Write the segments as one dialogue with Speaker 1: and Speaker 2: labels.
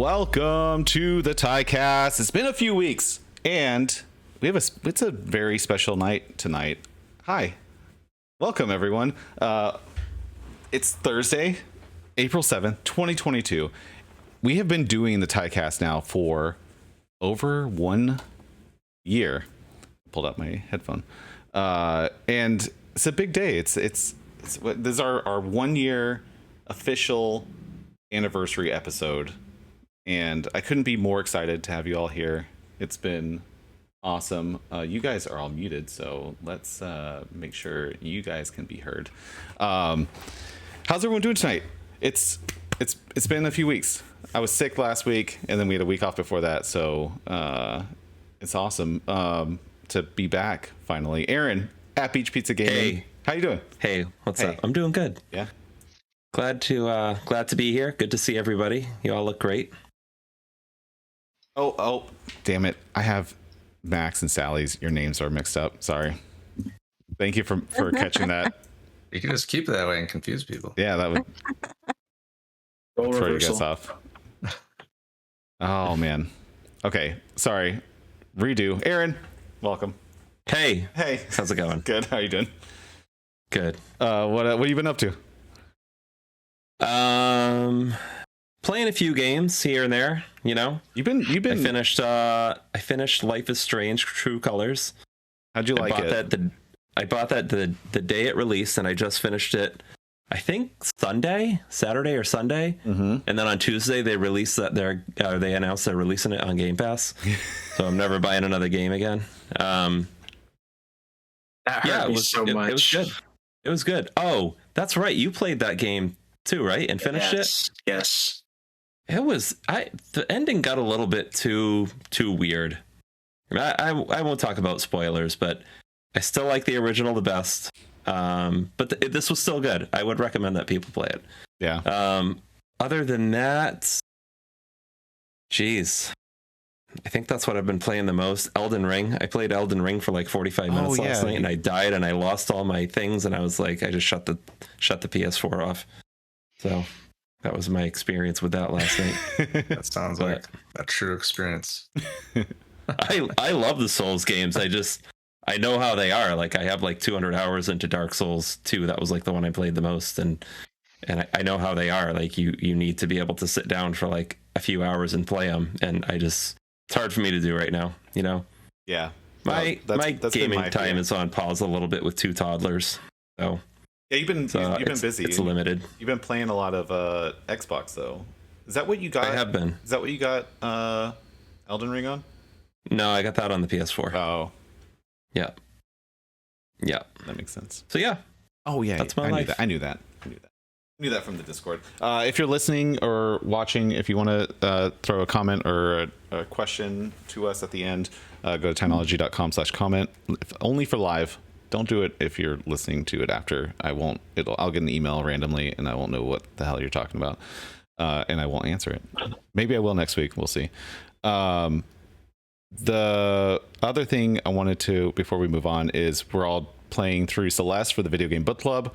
Speaker 1: Welcome to the TYCAST. It's been a few weeks, and it's a very special night tonight. Hi, welcome everyone. It's Thursday, April 7th, 2022. We have been doing the TYCAST now for over 1 year. Pulled out my headphone, and it's a big day. It's this is our 1 year official anniversary episode, and I couldn't be more excited to have you all here. It's been awesome. You guys are all muted, so let's make sure you guys can be heard. How's everyone doing tonight? It's been a few weeks. I was sick last week, and then we had a week off before that, so it's awesome to be back finally. Aaron at Beach Pizza Gaming.
Speaker 2: Hey,
Speaker 1: how you doing?
Speaker 2: Hey, what's up? I'm doing good.
Speaker 1: Yeah.
Speaker 2: Glad to be here. Good to see everybody. You all look great.
Speaker 1: Oh, damn it. I have Max and Sally's. Your names are mixed up. Sorry. Thank you for catching that.
Speaker 3: You can just keep it that way and confuse people.
Speaker 1: Yeah, that would throw you guys off. Oh, man. Okay, sorry. Redo. Aaron, welcome.
Speaker 2: Hey.
Speaker 1: Hey.
Speaker 2: How's it going?
Speaker 1: Good. How you doing?
Speaker 2: Good.
Speaker 1: What have you been up to?
Speaker 2: Playing a few games here and there, you know.
Speaker 1: You've been
Speaker 2: I finished Life is Strange True Colors.
Speaker 1: How'd you like it?
Speaker 2: I bought that the day it released, and I just finished it, I think Saturday or Sunday.
Speaker 1: Mm-hmm.
Speaker 2: And then on Tuesday they released that they announced they're releasing it on Game Pass. So I'm never buying another game again.
Speaker 4: That hurt me so much.
Speaker 2: It was good. It was good. Oh, that's right. You played that game too, right? And finished it?
Speaker 4: Yes.
Speaker 2: It was the ending got a little bit too weird. I won't talk about spoilers, but I still like the original the best. But this was still good. I would recommend that people play it.
Speaker 1: Yeah.
Speaker 2: Other than that, geez, I think that's what I've been playing the most. Elden Ring. I played Elden Ring for like 45 minutes last night, and I died, and I lost all my things, and I was like, I just shut the PS4 off. So that was my experience with that last night.
Speaker 3: That sounds like a true experience.
Speaker 2: I love the Souls games. I know how they are. Like, I have like 200 hours into Dark Souls 2. That was like the one I played the most, and I know how they are. Like, you need to be able to sit down for like a few hours and play them, and it's hard for me to do right now, you know.
Speaker 1: Yeah.
Speaker 2: My gaming time is on pause a little bit with 2 toddlers. So
Speaker 1: yeah, you've been busy.
Speaker 2: It's limited.
Speaker 1: You've been playing a lot of Xbox though. Is that what you got?
Speaker 2: I have been.
Speaker 1: Is that what you got Elden Ring on?
Speaker 2: No, I got that on the PS4.
Speaker 1: Oh.
Speaker 2: Yeah.
Speaker 1: That makes sense.
Speaker 2: So yeah.
Speaker 1: Oh yeah.
Speaker 2: That's my life.
Speaker 1: I knew that from the Discord. If you're listening or watching, if you want to throw a comment or a question to us at the end, go to Tynology.com/comment. Only for live. Don't do it if you're listening to it after. I'll get an email randomly, and I won't know what the hell you're talking about, and I won't answer it. Maybe I will next week. We'll see. The other thing I wanted to, before we move on, is we're all playing through Celeste for the Video Game Book Club.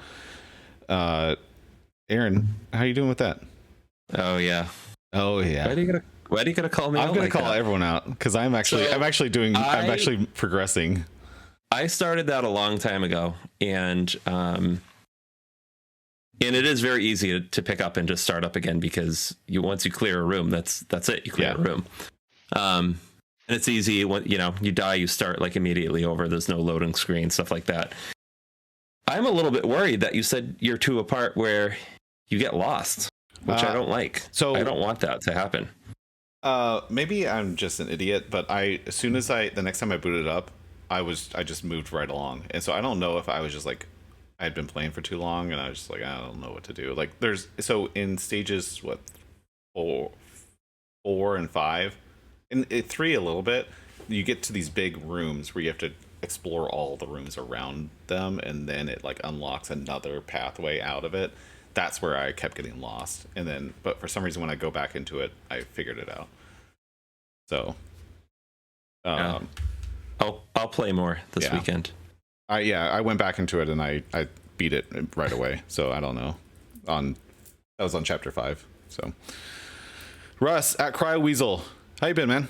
Speaker 1: Aaron, how are you doing with that?
Speaker 2: Oh yeah.
Speaker 1: Why
Speaker 2: are you gonna call me out?
Speaker 1: I'm gonna call everyone out because I'm actually progressing.
Speaker 2: I started that a long time ago, and it is very easy to pick up and just start up again, because once you clear a room, that's it. You clear a room. And it's easy when you die, you start like immediately over. There's no loading screen, stuff like that. I'm a little bit worried that you said you're to a part where you get lost, which I don't like. So I don't want that to happen.
Speaker 1: Maybe I'm just an idiot, but as soon as the next time I booted up, I just moved right along. And so I don't know if I was just like, I had been playing for too long and I was just like, I don't know what to do. Like so in stages, 4 and 5, and 3 a little bit, you get to these big rooms where you have to explore all the rooms around them, and then it like unlocks another pathway out of it. That's where I kept getting lost. And then, but for some reason, when I go back into it, I figured it out. So,
Speaker 2: I'll play more this weekend.
Speaker 1: I went back into it and I beat it right away. So I don't know. That was on chapter 5. So Russ at Cry Weasel. How you been, man?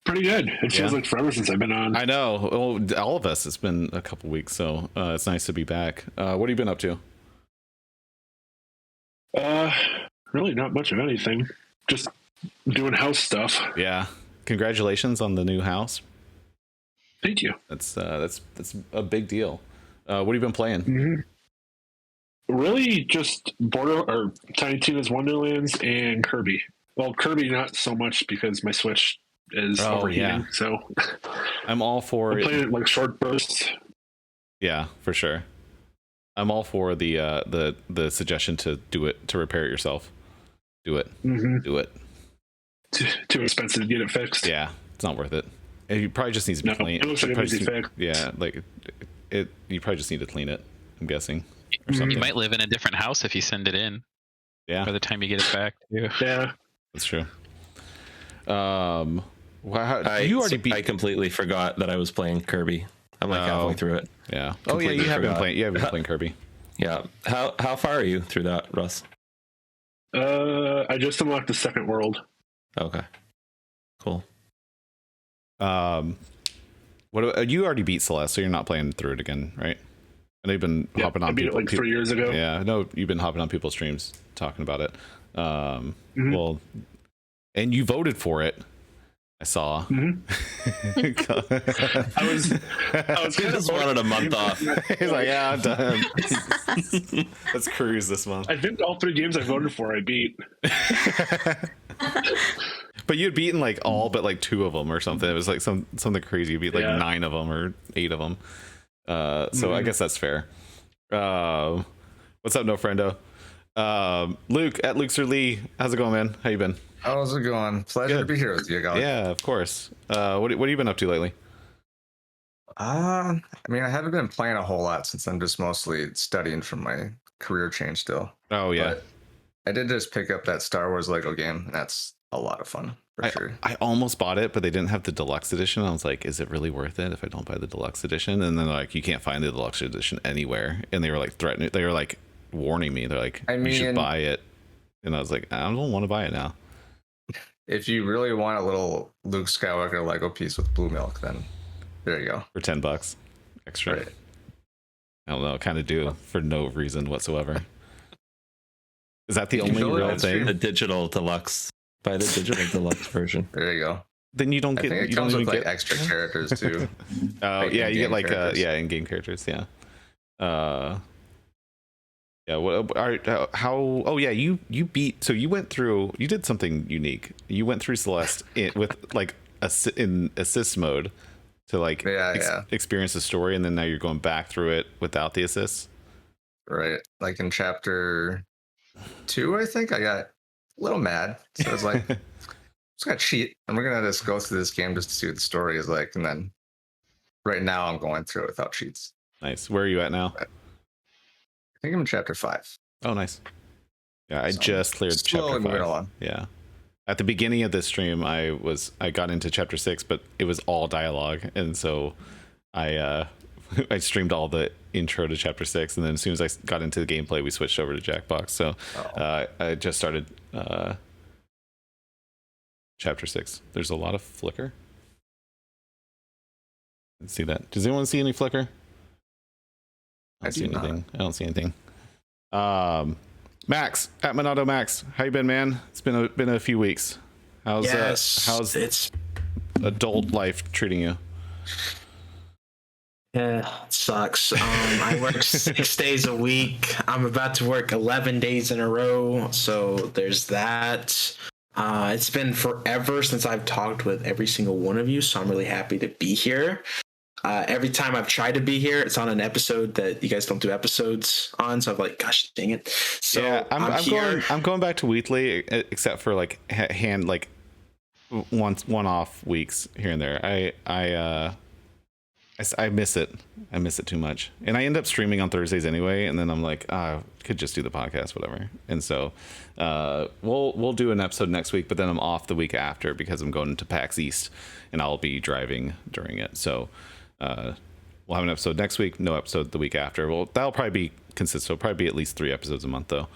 Speaker 5: Pretty good. It feels like forever since I've been on.
Speaker 1: I know. Well, all of us. It's been a couple weeks, so it's nice to be back. What have you been up to?
Speaker 5: Really not much of anything. Just doing house stuff.
Speaker 1: Yeah. Congratulations on the new house.
Speaker 5: Thank you.
Speaker 1: That's a big deal. What have you been playing?
Speaker 5: Mm-hmm. Really, just Tiny Tina's Wonderlands and Kirby. Well, Kirby not so much because my Switch is overheating.
Speaker 1: Yeah.
Speaker 5: So
Speaker 1: I'm all for
Speaker 5: playing it like short bursts.
Speaker 1: Yeah, for sure. I'm all for the suggestion to do it, to repair it yourself. Do it.
Speaker 5: Mm-hmm.
Speaker 1: Do it.
Speaker 5: Too expensive to get it fixed.
Speaker 1: Yeah, it's not worth it. It probably just needs to be clean.
Speaker 5: It looks like an easy fix.
Speaker 1: Yeah, like it. You probably just need to clean it, I'm guessing. Or
Speaker 6: You
Speaker 1: something.
Speaker 6: might live in a different house if you send it in.
Speaker 1: Yeah.
Speaker 6: By the time you get it back, too.
Speaker 5: Yeah.
Speaker 1: That's true. Wow, you already beat.
Speaker 2: I completely forgot that I was playing Kirby. I'm like halfway through it.
Speaker 1: Yeah.
Speaker 2: Completely
Speaker 1: You have been
Speaker 2: forgot.
Speaker 1: playing. You have been playing Kirby.
Speaker 2: Yeah. How far are you through that, Russ?
Speaker 5: I just unlocked the second world.
Speaker 2: Okay. Cool.
Speaker 1: What about, you already beat Celeste, so you're not playing through it again, right? I know you've been hopping on.
Speaker 5: I beat it like 3 years ago.
Speaker 1: Yeah, I know you've been hopping on people's streams talking about it. Well, and you voted for it. I saw.
Speaker 5: I was
Speaker 2: Just wanted a month off.
Speaker 1: He's like, yeah, I'm done. Let's cruise this month.
Speaker 5: I think all 3 games I voted for, I beat.
Speaker 1: But you had beaten like all but like 2 of them or something. It was like something crazy. You beat like 9 of them or 8 of them. So I guess that's fair. What's up, no friendo? Luke at Lukeser Lee. How's it going, man? How you been?
Speaker 3: How's it going? Pleasure to be here with you guys.
Speaker 1: Yeah, of course. What have you been up to lately?
Speaker 3: I mean, I haven't been playing a whole lot since I'm just mostly studying from my career change still.
Speaker 1: Oh yeah.
Speaker 3: But I did just pick up that Star Wars Lego game, and that's a lot of fun for sure.
Speaker 1: I almost bought it, but they didn't have the deluxe edition. I was like, is it really worth it if I don't buy the deluxe edition? And then like, you can't find the deluxe edition anywhere. And they were like threatening. They were like warning me. They're like, you should buy it. And I was like, I don't want to buy it now.
Speaker 3: If you really want a little Luke Skywalker Lego piece with blue milk, then there you go.
Speaker 1: For $10 extra.
Speaker 3: Right.
Speaker 1: I don't know. Kind of do for no reason whatsoever. Is that the only real thing?
Speaker 2: The digital deluxe. Buy the digital deluxe version.
Speaker 3: There you go.
Speaker 1: Then you don't
Speaker 3: I
Speaker 1: get.
Speaker 3: think it
Speaker 1: You
Speaker 3: comes
Speaker 1: don't
Speaker 3: with
Speaker 1: even
Speaker 3: like
Speaker 1: get
Speaker 3: extra characters too.
Speaker 1: Oh
Speaker 3: Like
Speaker 1: yeah, you get
Speaker 3: in-game
Speaker 1: like
Speaker 3: characters.
Speaker 1: in-game characters. Yeah. Yeah. What are how? Oh yeah, you beat. So you went through. You did something unique. You went through Celeste with like in assist mode to like experience the story, and then now you're going back through it without the assists.
Speaker 3: Right. Like in chapter 2, I think I got a little mad. So I was like, just gotta cheat. And we're gonna just go through this game just to see what the story is like. And then right now I'm going through it without cheats.
Speaker 1: Nice. Where are you at now?
Speaker 3: I think I'm in chapter 5.
Speaker 1: Oh, nice. Yeah, I
Speaker 3: So,
Speaker 1: just cleared chapter
Speaker 3: slowly moving
Speaker 1: 5.
Speaker 3: along.
Speaker 1: Yeah. At the beginning of this stream, I got into chapter 6, but it was all dialogue, and so I streamed all the intro to chapter 6, and then as soon as I got into the gameplay, we switched over to Jackbox. So I just started chapter 6. There's a lot of flicker. Let's see that. Does anyone see any flicker? I don't see anything. I don't see anything. Max at Monado Max, how you been, man? It's been a few weeks. How's
Speaker 4: it's
Speaker 1: adult life treating you?
Speaker 4: Yeah, it sucks. I work 6 days a week. I'm about to work 11 days in a row, so there's that. It's been forever since I've talked with every single one of you, so I'm really happy to be here. Every time I've tried to be here, it's on an episode that you guys don't do episodes on, so I'm like, gosh dang it. So
Speaker 1: yeah, I'm going back to weekly, except for like hand like one off weeks here and there. I miss it. I miss it too much, and I end up streaming on Thursdays anyway. And then I'm like, could just do the podcast, whatever. And so we'll do an episode next week, but then I'm off the week after because I'm going to PAX East, and I'll be driving during it. So we'll have an episode next week, no episode the week after. Well, that'll probably be consistent. It'll probably be at least 3 episodes a month though,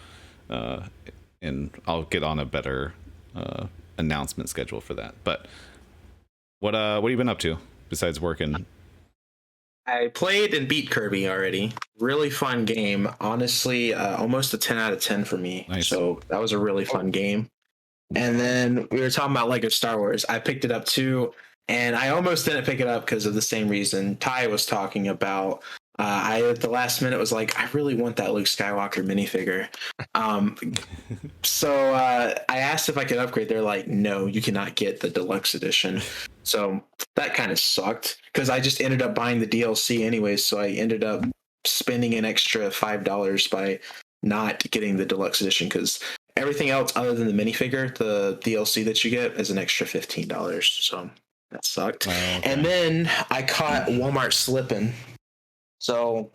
Speaker 1: and I'll get on a better announcement schedule for that. But what have you been up to besides working?
Speaker 4: I played and beat Kirby already. Really fun game. Honestly, almost a 10 out of 10 for me.
Speaker 1: Nice.
Speaker 4: So that was a really fun game. And then we were talking about Lego Star Wars. I picked it up too, and I almost didn't pick it up because of the same reason Ty was talking about. I at the last minute was like, I really want that Luke Skywalker minifigure. So I asked if I could upgrade. They're like, no, you cannot get the deluxe edition. So that kind of sucked because I just ended up buying the DLC anyways. So I ended up spending an extra $5 by not getting the deluxe edition because everything else other than the minifigure, the DLC that you get, is an extra $15. So that sucked.
Speaker 1: Oh, okay.
Speaker 4: And then I caught Walmart slipping. So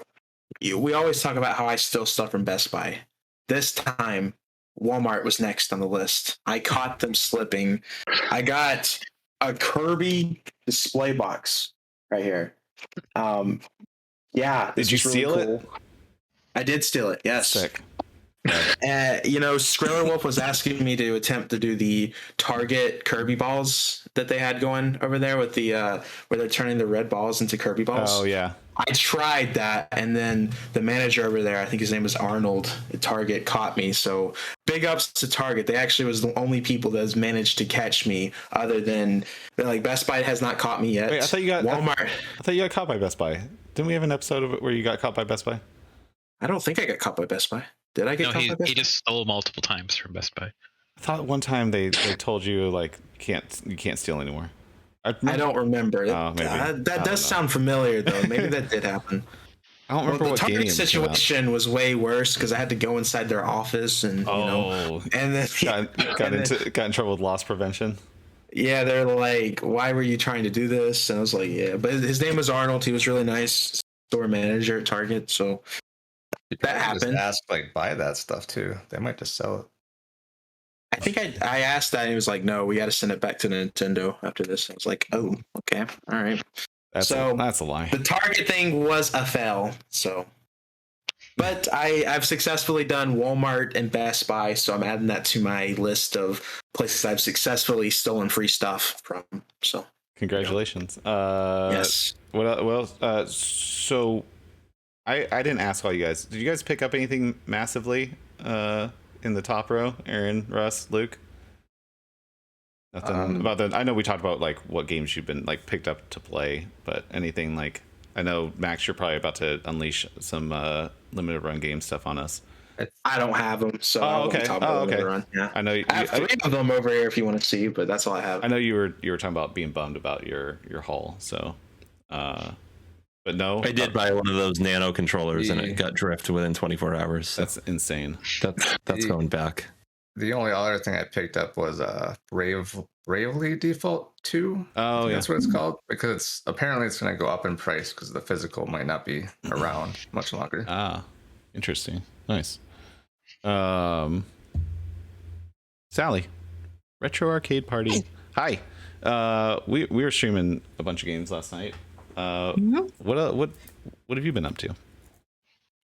Speaker 4: we always talk about how I steal stuff from Best Buy. This time, Walmart was next on the list. I caught them slipping. I got a Kirby display box right here. Yeah.
Speaker 1: Did you steal it?
Speaker 4: I did steal it. Yes.
Speaker 1: Sick.
Speaker 4: Skriller Wolf was asking me to attempt to do the Target Kirby balls that they had going over there with the where they're turning the red balls into Kirby balls.
Speaker 1: Oh yeah.
Speaker 4: I tried that, and then the manager over there, I think his name was Arnold at Target, caught me. So big ups to Target. They actually was the only people that has managed to catch me, other than like Best Buy has not caught me yet.
Speaker 1: Wait, I thought you got
Speaker 4: Walmart.
Speaker 1: I thought you got caught by Best Buy. Didn't we have an episode of it where you got caught by Best Buy?
Speaker 4: I don't think I got caught by Best Buy. Did I get
Speaker 6: No,
Speaker 4: caught by Best Buy?
Speaker 6: he just stole multiple times from Best Buy.
Speaker 1: I thought one time they told you like you can't steal anymore.
Speaker 4: I don't remember.
Speaker 1: Oh, maybe.
Speaker 4: That does sound familiar though. Maybe that did happen.
Speaker 1: I don't remember
Speaker 4: The
Speaker 1: what game
Speaker 4: Target
Speaker 1: it came out.
Speaker 4: situation was way worse because I had to go inside their office and and then
Speaker 1: got in trouble with loss prevention.
Speaker 4: yeah, they're like, why were you trying to do this? And I was like, yeah, but his name was Arnold. He was really nice, store manager at Target. So that happened.
Speaker 3: Just ask buy that stuff too. They might just sell it.
Speaker 4: I think I asked that and he was like, no, we got to send it back to Nintendo after this. I was like, oh, okay, all right.
Speaker 1: That's a lie.
Speaker 4: The Target thing was a fail. So, but I've successfully done Walmart and Best Buy, so I'm adding that to my list of places I've successfully stolen free stuff from. So,
Speaker 1: Congratulations.
Speaker 4: yes.
Speaker 1: What else? So I didn't ask all you guys. Did you guys pick up anything massively in the top row? Aaron, Russ, Luke? Nothing about the. I know we talked about like what games you've been like picked up to play, but anything like I know Max, you're probably about to unleash some limited run game stuff on us.
Speaker 4: I don't have them, so I won't talk about limited run. Yeah.
Speaker 1: I know.
Speaker 4: I have three of them over here if you want to see, but that's all I have.
Speaker 1: I know you were talking about being bummed about your haul, so. But no,
Speaker 2: I did buy one of those nano controllers and it got drift within 24 hours.
Speaker 1: That's insane.
Speaker 2: That's going back.
Speaker 3: The only other thing I picked up was Bravely Default 2.
Speaker 1: Oh yeah,
Speaker 3: that's what it's called, because apparently it's going to go up in price because the physical might not be around much longer.
Speaker 1: Ah, interesting. Nice. Sally, Retro Arcade Party. Hi. We were streaming a bunch of games last night. What have you been up to?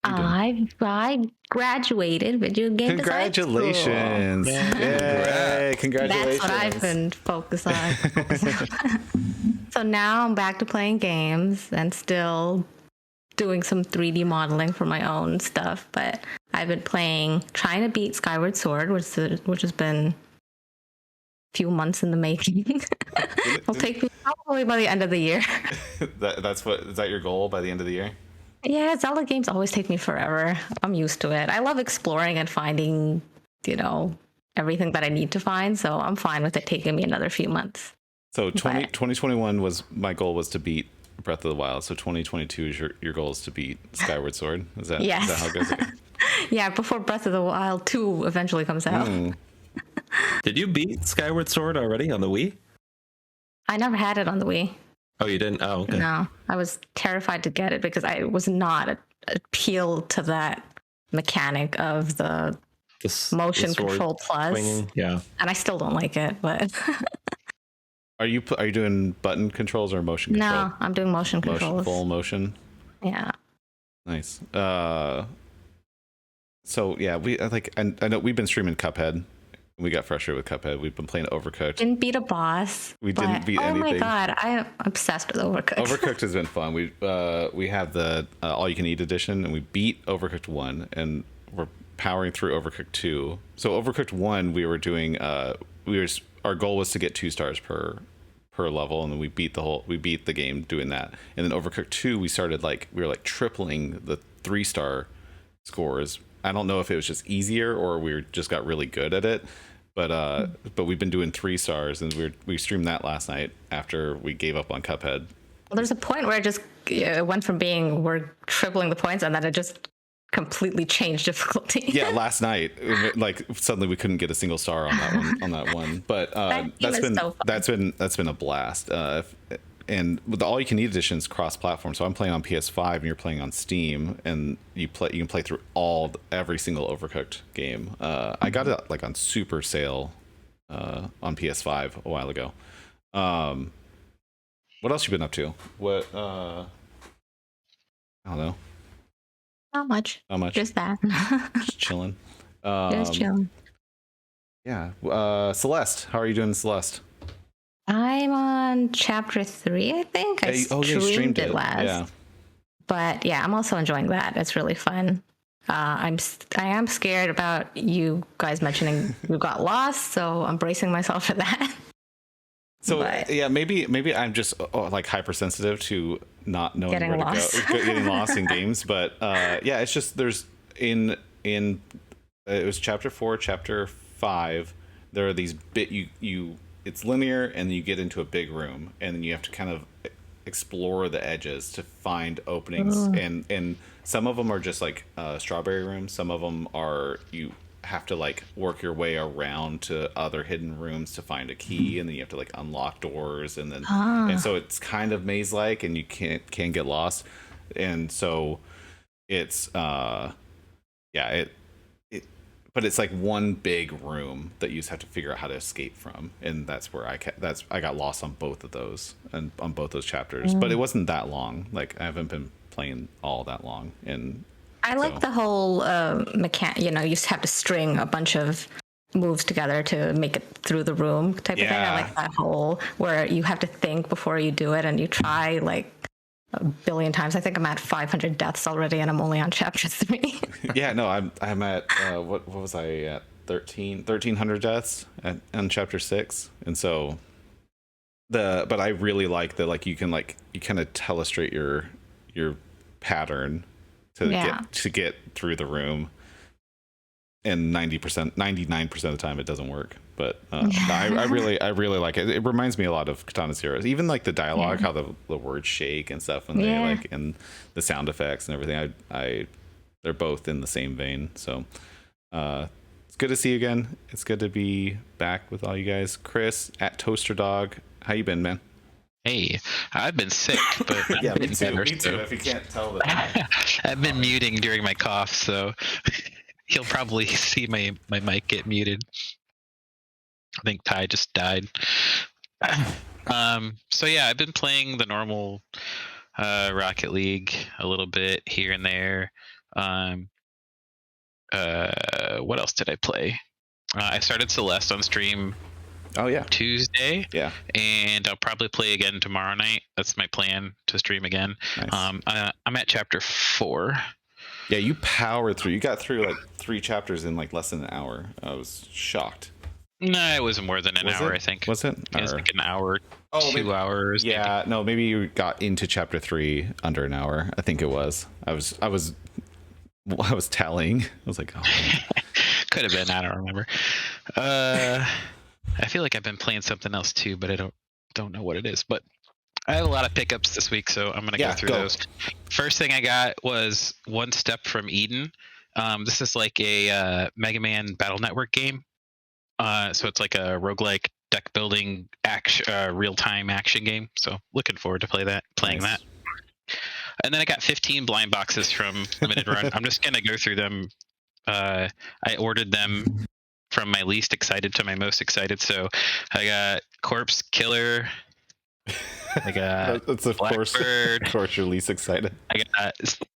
Speaker 7: I graduated video game design school.
Speaker 1: Congratulations! Yay! Congratulations!
Speaker 7: That's what I've been focused on. So now I'm back to playing games and still doing some 3D modeling for my own stuff. But I've been trying to beat Skyward Sword, which has been a few months in the making. It'll take me probably by the end of the year.
Speaker 1: Is that your goal by the end of the year?
Speaker 7: Yeah, Zelda games always take me forever. I'm used to it. I love exploring and finding, everything that I need to find. So I'm fine with it taking me another few months.
Speaker 1: So 2021 was my goal was to beat Breath of the Wild. So 2022 is your goal is to beat Skyward Sword. Is that how it goes?
Speaker 7: Yeah, before Breath of the Wild 2 eventually comes out.
Speaker 2: Did you beat Skyward Sword already on the Wii?
Speaker 7: I never had it on the Wii.
Speaker 2: Oh, you didn't? Oh, okay.
Speaker 7: No, I was terrified to get it because I was not appealed to that mechanic of the motion control plus.
Speaker 2: Swinging. Yeah.
Speaker 7: And I still don't like it, but
Speaker 1: Are you doing button controls or motion control?
Speaker 7: No, I'm doing motion controls.
Speaker 1: Full motion.
Speaker 7: Yeah.
Speaker 1: Nice. So yeah, I know we've been streaming Cuphead. we got frustrated with Cuphead. We've been playing Overcooked.
Speaker 7: Didn't beat a boss.
Speaker 1: We didn't beat anything.
Speaker 7: Oh my god, I am obsessed with Overcooked.
Speaker 1: Overcooked has been fun. We have the all you can eat edition, and we beat Overcooked 1, and we're powering through Overcooked 2. So Overcooked 1, we were doing our goal was to get 2 stars per level, and then we beat the game doing that. And then Overcooked 2, we were tripling the 3-star scores. I don't know if it was just easier or we just got really good at it, but we've been doing 3 stars, and we streamed that last night after we gave up on Cuphead.
Speaker 7: Well, there's a point where it went from being we're tripling the points, and then it just completely changed difficulty.
Speaker 1: Yeah, last night, like suddenly we couldn't get a single star on that one. But that's been a blast. And with the all you can eat editions cross-platform, so I'm playing on PS5 and you're playing on Steam, and you can play through every single Overcooked game. I got it like on super sale on PS5 a while ago. What else you been up to? What I don't know.
Speaker 7: Not much. Just that.
Speaker 1: Just chilling.
Speaker 7: Just chilling.
Speaker 1: Yeah. Celeste, how are you doing, Celeste?
Speaker 7: I'm on chapter 3, I think. I streamed it last.
Speaker 1: Yeah.
Speaker 7: But yeah, I'm also enjoying that. It's really fun. I am scared about you guys mentioning we got lost, so I'm bracing myself for that.
Speaker 1: So yeah, maybe I'm just like hypersensitive to not knowing
Speaker 7: getting
Speaker 1: where
Speaker 7: lost.
Speaker 1: to go, getting lost in games. But yeah, it's just there's it was chapter 4, chapter 5. There are these it's linear, and then you get into a big room, and then you have to kind of explore the edges to find openings. And some of them are just like strawberry rooms. Some of them are you have to like work your way around to other hidden rooms to find a key, and then you have to like unlock doors, and then and so it's kind of maze like, and you can get lost. And so it's but it's like one big room that you just have to figure out how to escape from, and that's where I got lost on both of those and on both those chapters. But it wasn't that long. Like I haven't been playing all that long, and
Speaker 7: I like the whole mechanic. You just have to string a bunch of moves together to make it through the room type of thing. I like that whole where you have to think before you do it, and you try like a billion times. I think I'm at 500 deaths already, and I'm only on chapter 3.
Speaker 1: Yeah, no, I'm at what was I at 1,300 deaths on chapter 6, and so but I really like that like you kind of telestrate your pattern to get through the room, and 99% of the time it doesn't work. But I really like it. It reminds me a lot of Katana Zero's, even like the dialogue, how the words shake and stuff when they like, and the sound effects and everything. They're both in the same vein. So it's good to see you again. It's good to be back with all you guys. Chris at Toaster Dog, how you been, man?
Speaker 6: Hey, I've been sick, but
Speaker 1: yeah, me too.
Speaker 6: better,
Speaker 1: Me too.
Speaker 6: so.
Speaker 1: If you can't tell that,
Speaker 6: I've been muting during my cough, so you'll probably see my mic get muted. I think Ty just died. So yeah, I've been playing the normal Rocket League a little bit here and there. What else did I play? I started Celeste on stream.
Speaker 1: Oh yeah,
Speaker 6: Tuesday.
Speaker 1: Yeah,
Speaker 6: and I'll probably play again tomorrow night. That's my plan, to stream again.
Speaker 1: Nice.
Speaker 6: I'm at chapter 4.
Speaker 1: Yeah, you powered through. You got through like 3 chapters in like less than an hour. I was shocked.
Speaker 6: No, it was more than an hour. I think.
Speaker 1: Was it?
Speaker 6: It was like an hour, 2 hours.
Speaker 1: Yeah, no, maybe you got into chapter 3 under an hour. I think it was. I was tallying. I was like, oh.
Speaker 6: Could have been. I don't remember. I feel like I've been playing something else too, but I don't know what it is. But I have a lot of pickups this week, so I'm gonna go through those. First thing I got was One Step from Eden. This is like a Mega Man Battle Network game. So it's like a roguelike deck building real-time action game. So looking forward to playing that. And then I got 15 blind boxes from Limited Run. I'm just gonna go through them. I ordered them from my least excited to my most excited. So I got Corpse Killer. I got
Speaker 1: that's of course you're least excited.
Speaker 6: I got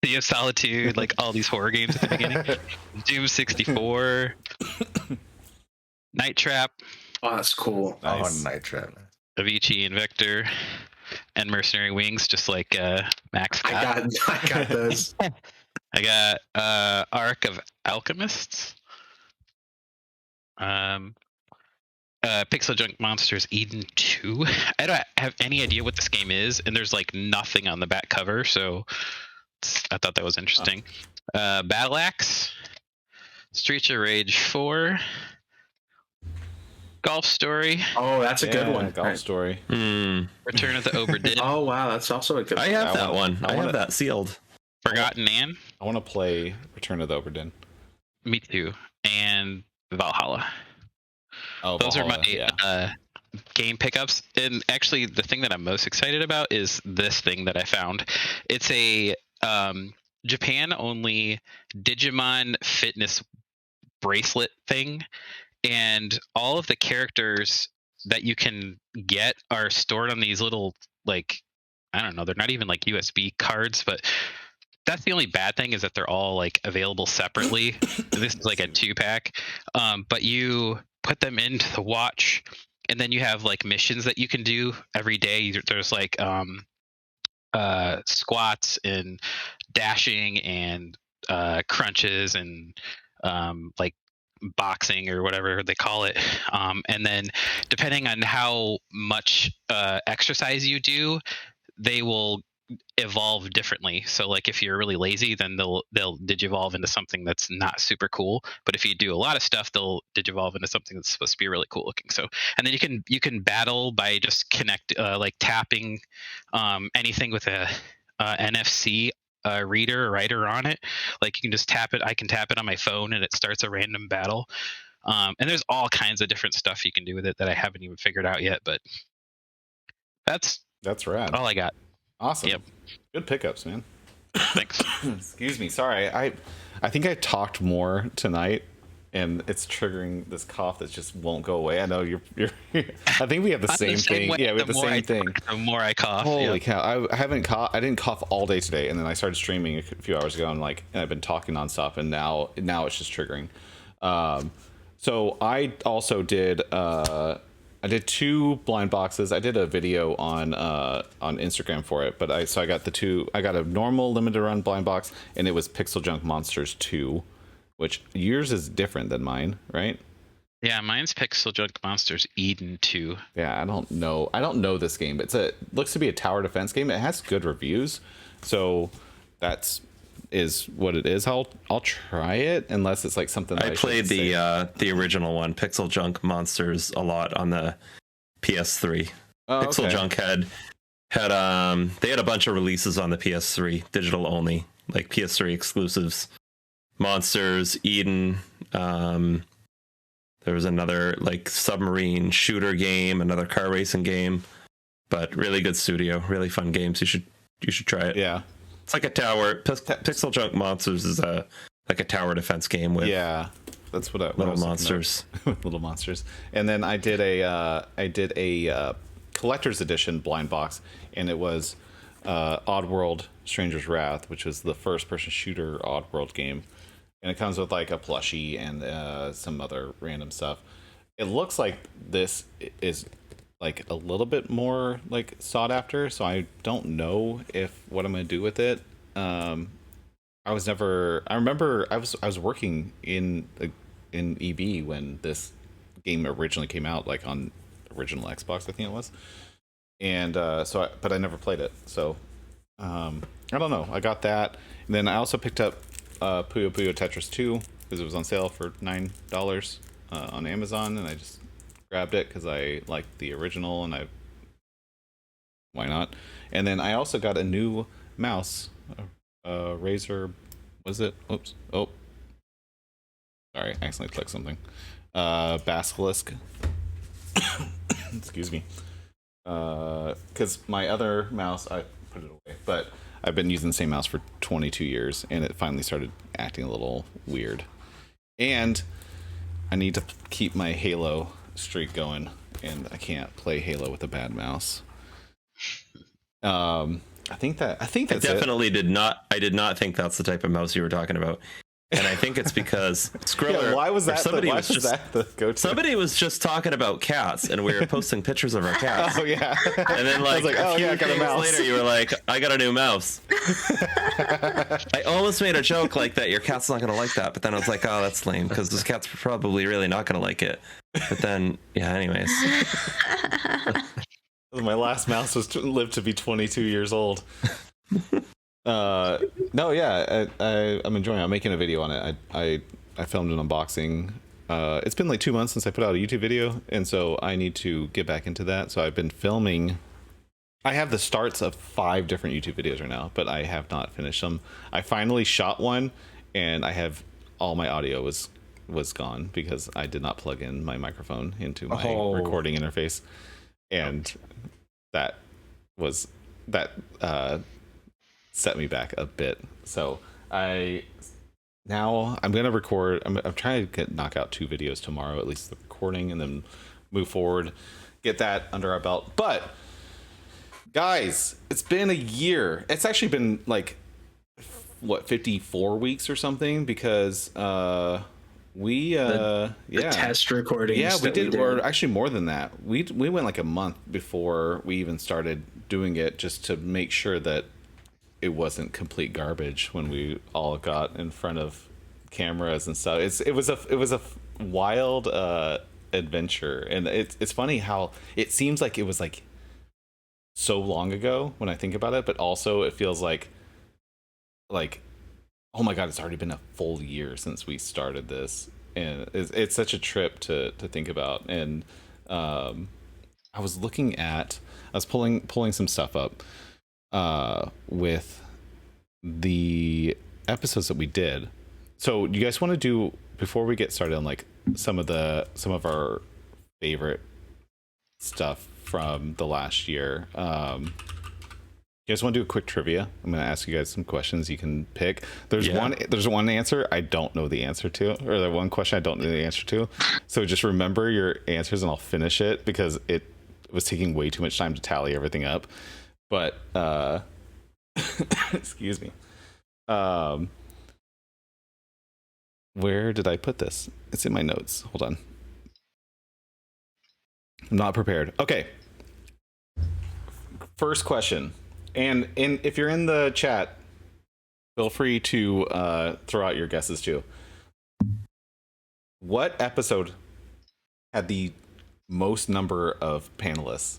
Speaker 6: Sea of Solitude, like all these horror games at the beginning. Doom 64. Night Trap,
Speaker 4: Oh, that's cool.
Speaker 1: Nice.
Speaker 3: Oh, Night Trap.
Speaker 6: Avicii and Victor, and Mercenary Wings, just like Max got.
Speaker 4: I got those.
Speaker 6: I got Arc of Alchemists. Pixel Junk Monsters Eden 2. I don't have any idea what this game is, and there's like nothing on the back cover, so I thought that was interesting. Battle Axe, Streets of Rage 4, Golf Story,
Speaker 4: Oh, that's a good one.
Speaker 1: Golf Story.
Speaker 6: Return of the Obra Dinn,
Speaker 4: Oh wow, that's also a good one.
Speaker 2: I have that
Speaker 1: wanna-
Speaker 2: one.
Speaker 1: I
Speaker 2: I
Speaker 1: wanna-
Speaker 2: have that sealed.
Speaker 6: Forgotten Man,
Speaker 1: I want to play Return of the Obra Dinn.
Speaker 6: me too, and Valhalla.
Speaker 1: Oh,
Speaker 6: Those are my
Speaker 1: yeah.
Speaker 6: game pickups. And actually, the thing that I'm most excited about is this thing that I found. It's a Japan only Digimon fitness bracelet thing, and all of the characters that you can get are stored on these little, like, I don't know, they're not even like USB cards, but that's the only bad thing, is that they're all like available separately. This is like a 2-pack, but you put them into the watch, and then you have like missions that you can do every day. There's like squats and dashing and crunches and like boxing or whatever they call it, and then depending on how much exercise you do, they will evolve differently. So like if you're really lazy, then they'll digivolve into something that's not super cool, but if you do a lot of stuff, they'll digivolve into something that's supposed to be really cool looking. So, and then you can battle by just like tapping anything with a NFC reader or writer on it. Like you can just tap it. I can tap it on my phone and it starts a random battle. And there's all kinds of different stuff you can do with it that I haven't even figured out yet, but that's
Speaker 1: rad.
Speaker 6: all I got.
Speaker 1: Awesome.
Speaker 6: Yep.
Speaker 1: Good pickups, man.
Speaker 6: Thanks.
Speaker 1: Excuse me. Sorry. I think I talked more tonight, and it's triggering this cough that just won't go away. I know you're I think we have the same thing. Yeah, we have the same thing.
Speaker 6: The more I cough.
Speaker 1: Holy cow! I haven't coughed. I didn't cough all day today, and then I started streaming a few hours ago, and I've been talking nonstop, and now it's just triggering. So I also did. I did 2 blind boxes. I did a video on Instagram for it, but I got the 2. I got a normal limited run blind box, and it was Pixel Junk Monsters 2, which yours is different than mine, right?
Speaker 6: Yeah, mine's Pixel Junk Monsters Eden 2.
Speaker 1: Yeah, I don't know this game, but looks to be a tower defense game. It has good reviews, so is what it is. I'll try it unless it's like something that
Speaker 2: I played the original one, Pixel Junk Monsters, a lot on the PS3. Pixel Junk had they had a bunch of releases on the PS3, digital only, like PS3 exclusives. Monsters, Eden, there was another like submarine shooter game, another car racing game, but really good studio, really fun games. You should try it.
Speaker 1: Yeah.
Speaker 2: It's like a tower. Pixel Junk Monsters is like a tower defense game with
Speaker 1: that's what
Speaker 2: little monsters.
Speaker 1: Little monsters. And then I did a collector's edition blind box, and it was Oddworld: Stranger's Wrath, which was the first-person shooter Oddworld game, and it comes with like a plushie and some other random stuff. It looks like this is like a little bit more like sought after, so I don't know what I'm gonna do with it. I remember I was working in EB when this game originally came out, like on original Xbox, I think it was, and but I never played it, so I don't know. I got that, and then I also picked up Puyo Puyo Tetris 2 because it was on sale for $9 on Amazon, and I just grabbed it because I liked the original, and why not? And then I also got a new mouse, Razer. Was it? Oops. Oh, sorry, I accidentally clicked something. Basilisk. Excuse me. Because my other mouse, I put it away, but I've been using the same mouse for 22 years, and it finally started acting a little weird. And I need to keep my Halo streak going, and I can't play Halo with a bad mouse. I think that's
Speaker 2: I definitely did not think that's the type of mouse you were talking about. And I think it's because Skriller.
Speaker 1: Why was that?
Speaker 2: Somebody
Speaker 1: Why
Speaker 2: was
Speaker 1: was that the go-to?
Speaker 2: Somebody was just talking about cats, and we were posting pictures of our cats.
Speaker 1: Oh yeah.
Speaker 2: And then
Speaker 1: I was like,
Speaker 2: a few
Speaker 1: I got a
Speaker 2: days
Speaker 1: mouse.
Speaker 2: later, you were like, I got a new mouse. I almost made a joke like that. Your cat's not gonna like that, but then I was like, oh, that's lame because this cat's probably really not gonna like it. But then, yeah. Anyways,
Speaker 1: My last mouse lived to be 22 years old. No, yeah, I'm enjoying it. I'm making a video on it. I filmed an unboxing. It's been like 2 months since I put out a YouTube video, and so I need to get back into that. So I've been filming. I have the starts of 5 different YouTube videos right now, but I have not finished them. I finally shot one, and I have all my audio was gone because I did not plug in my microphone into my recording interface, and that set me back a bit. So I'm gonna record. I'm trying to knock out 2 videos tomorrow, at least the recording, and then move forward, get that under our belt. But guys, it's been a year. It's actually been like 54 weeks or something, because the
Speaker 4: test recordings.
Speaker 1: Yeah, we did. Or actually more than that. We went like a month before we even started doing it, just to make sure that it wasn't complete garbage when we all got in front of cameras and stuff. It was a wild adventure, and it's funny how it seems like it was like so long ago when I think about it, but also it feels like oh my god, it's already been a full year since we started this, and it's such a trip to think about. And I was pulling some stuff up with the episodes that we did. So you guys want to do, before we get started on like some of our favorite stuff from the last year, you guys want to do a quick trivia? I'm going to ask you guys some questions you can pick. There's one answer I don't know the answer to, or the one question I don't know the answer to. So just remember your answers and I'll finish it, because it was taking way too much time to tally everything up. But excuse me. Where did I put this? It's in my notes. Hold on. I'm not prepared. Okay. First question. And if you're in the chat, feel free to throw out your guesses too. What episode had the most number of panelists?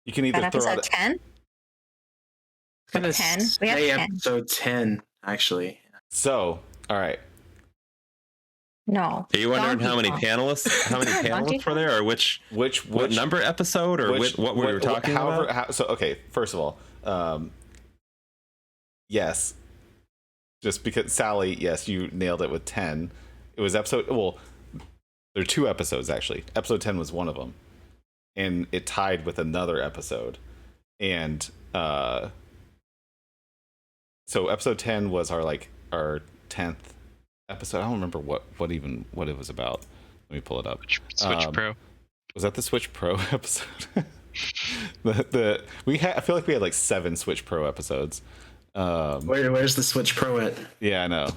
Speaker 1: You can either throw out
Speaker 7: 10.
Speaker 4: Kind of
Speaker 7: 10. We have 10.
Speaker 4: Episode 10, actually.
Speaker 1: So, all right.
Speaker 7: No.
Speaker 2: Are you wondering
Speaker 7: Donkey
Speaker 2: how many
Speaker 7: Kong.
Speaker 2: panelists? How many
Speaker 7: Donkey
Speaker 2: panelists were there, or what number episode, or what we were talking about?
Speaker 1: So, okay. First of all, yes. Just because Sally, yes, you nailed it with 10. It was episode. Well, there are 2 episodes actually. Episode 10 was one of them, and it tied with another episode, and so episode 10 was our 10th episode. I don't remember what it was about. Let me pull it up.
Speaker 6: Switch Pro.
Speaker 1: Was that the Switch Pro episode? I feel like we had like 7 Switch Pro episodes.
Speaker 4: Where's the Switch Pro at?
Speaker 1: Yeah, I know.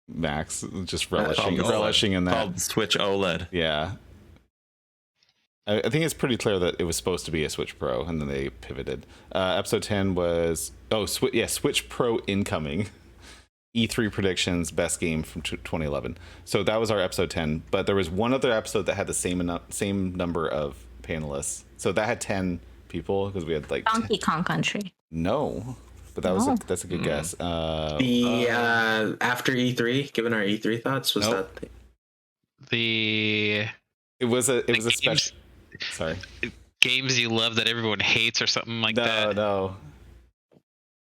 Speaker 1: Max just relishing in that.
Speaker 2: Called Switch OLED.
Speaker 1: Yeah. I think it's pretty clear that it was supposed to be a Switch Pro, and then they pivoted. Episode 10 was Switch Pro incoming. E3 predictions, best game from 2011. So that was our episode 10. But there was one other episode that had the same number of panelists. So that had 10 people, because we had like
Speaker 7: Donkey Kong Country.
Speaker 1: No, but that's a good guess.
Speaker 4: After E3, given our E3 thoughts, was
Speaker 1: nope.
Speaker 4: that
Speaker 1: It was a special. Sorry.
Speaker 6: Games you love that everyone hates, or something like that.
Speaker 1: No.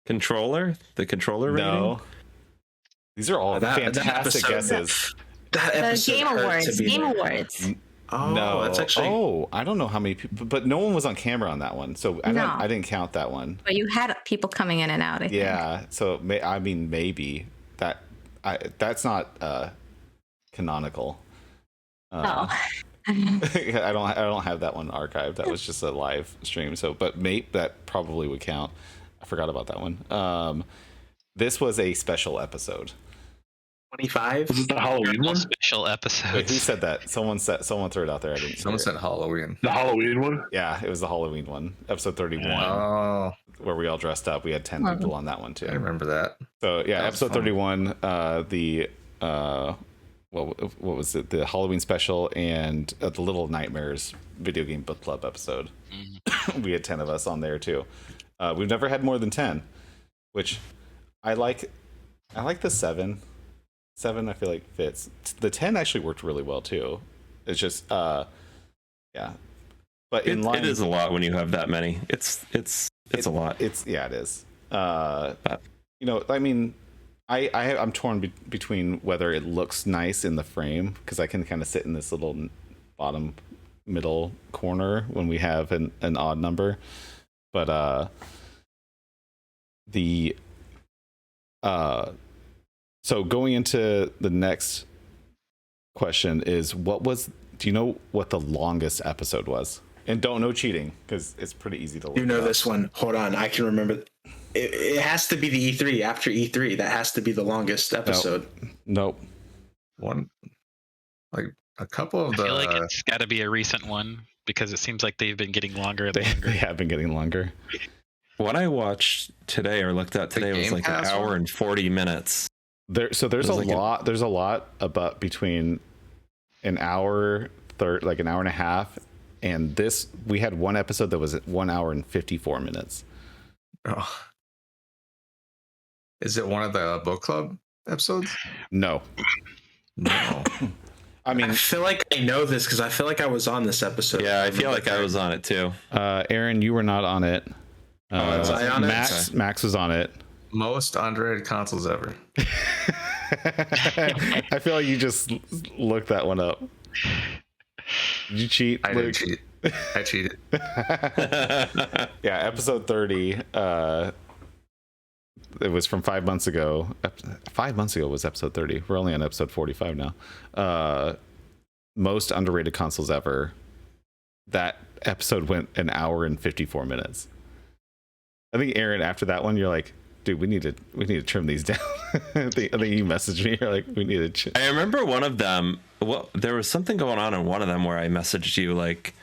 Speaker 2: The controller rating?
Speaker 1: No. These are all fantastic guesses.
Speaker 4: That
Speaker 7: The Game Awards.
Speaker 4: Oh,
Speaker 1: no,
Speaker 4: that's actually.
Speaker 1: Oh, I don't know how many people, but no one was on camera on that one, so I didn't count that one.
Speaker 7: But you had people coming in and out. I think.
Speaker 1: Yeah, so maybe that's not canonical.
Speaker 7: Oh.
Speaker 1: I don't have that one archived. That was just a live stream. So, but that probably would count. I forgot about that one. This was a special episode.
Speaker 4: 25.
Speaker 5: Was it the Halloween one?
Speaker 6: Special episodes.
Speaker 1: Wait, who said that? Someone threw it out there. I didn't.
Speaker 3: Someone said Halloween.
Speaker 5: The Halloween one?
Speaker 1: Yeah, it was the Halloween one, episode 31,
Speaker 3: Oh,
Speaker 1: where we all dressed up. We had 10 people on that one too.
Speaker 3: I remember that.
Speaker 1: So yeah,
Speaker 3: That was
Speaker 1: episode
Speaker 3: fun.
Speaker 1: 31. What was it? The Halloween special and the Little Nightmares video game book club episode. We had 10 of us on there too. We've never had more than 10, which I like. I like the 7. 7 I feel like fits. The 10 actually worked really well too. It's just yeah. But in line,
Speaker 2: it is a lot when you have that many. It's a lot.
Speaker 1: it is. You know, I mean, I'm torn between whether it looks nice in the frame, because I can kind of sit in this little bottom middle corner when we have an odd number, but so going into the next question is, do you know what the longest episode was? And no cheating, because it's pretty easy to look.
Speaker 4: You know
Speaker 1: up.
Speaker 4: this one. Hold on, I can remember. It has to be the E3. After E3, that has to be the longest episode.
Speaker 1: Nope.
Speaker 3: One, like a couple of
Speaker 6: I feel like it's got to be a recent one, because it seems like they've been getting longer and
Speaker 1: They
Speaker 6: longer.
Speaker 1: have been getting longer.
Speaker 2: What I watched today or looked at today was
Speaker 3: Game
Speaker 2: like an
Speaker 3: Pass
Speaker 2: hour
Speaker 3: one?
Speaker 2: and 40 minutes.
Speaker 1: There's a lot. There's a lot about between an hour, like an hour and a half, and this. We had one episode that was 1 hour and 54 minutes.
Speaker 3: Oh. Is it one of the book club episodes?
Speaker 1: No,
Speaker 3: No.
Speaker 1: I mean,
Speaker 4: I feel like I know this because I feel like I was on this episode.
Speaker 2: Yeah, I feel like I was on it too.
Speaker 1: Aaron, you were not on it.
Speaker 4: was I on it?
Speaker 1: Max was on it.
Speaker 3: Most underrated consoles ever.
Speaker 1: I feel like you just looked that one up. Did you cheat?
Speaker 3: I didn't cheat. I cheated.
Speaker 1: Yeah, episode 30. It was from 5 months ago. 5 months ago was episode 30. We're only on episode 45 now. Most underrated consoles ever. That episode went an hour and 54 minutes. I think Aaron, after that one, you're like, dude, we need to trim these down. I think you messaged me. You're like, we need to.
Speaker 2: I remember one of them. Well, there was something going on in one of them where I messaged you like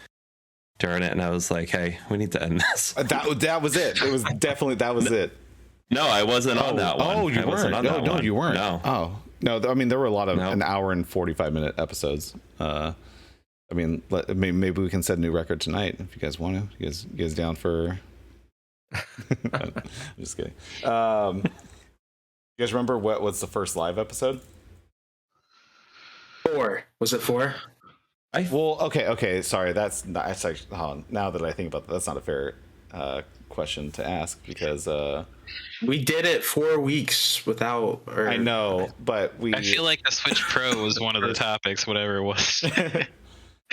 Speaker 2: during it, and I was like, "Hey, we need to end this."
Speaker 1: That was it. It was definitely that was it.
Speaker 2: No, I wasn't on that one.
Speaker 1: Oh, you
Speaker 2: I wasn't
Speaker 1: weren't.
Speaker 2: on
Speaker 1: No,
Speaker 2: that
Speaker 1: no,
Speaker 2: one.
Speaker 1: you weren't.
Speaker 2: No.
Speaker 1: Oh, no. I mean, there were a lot of
Speaker 2: No.
Speaker 1: an hour and 45-minute episodes. I mean, maybe we can set a new record tonight if you guys want to. You guys down for? I'm just kidding. You guys remember what was the first live episode?
Speaker 4: 4. Was it 4?
Speaker 1: Well, okay. Sorry, that's actually. Now that I think about that, that's not a fair question to ask, because
Speaker 4: We did it 4 weeks without.
Speaker 1: I know, but
Speaker 6: I feel like the Switch Pro was one of the topics, whatever it was.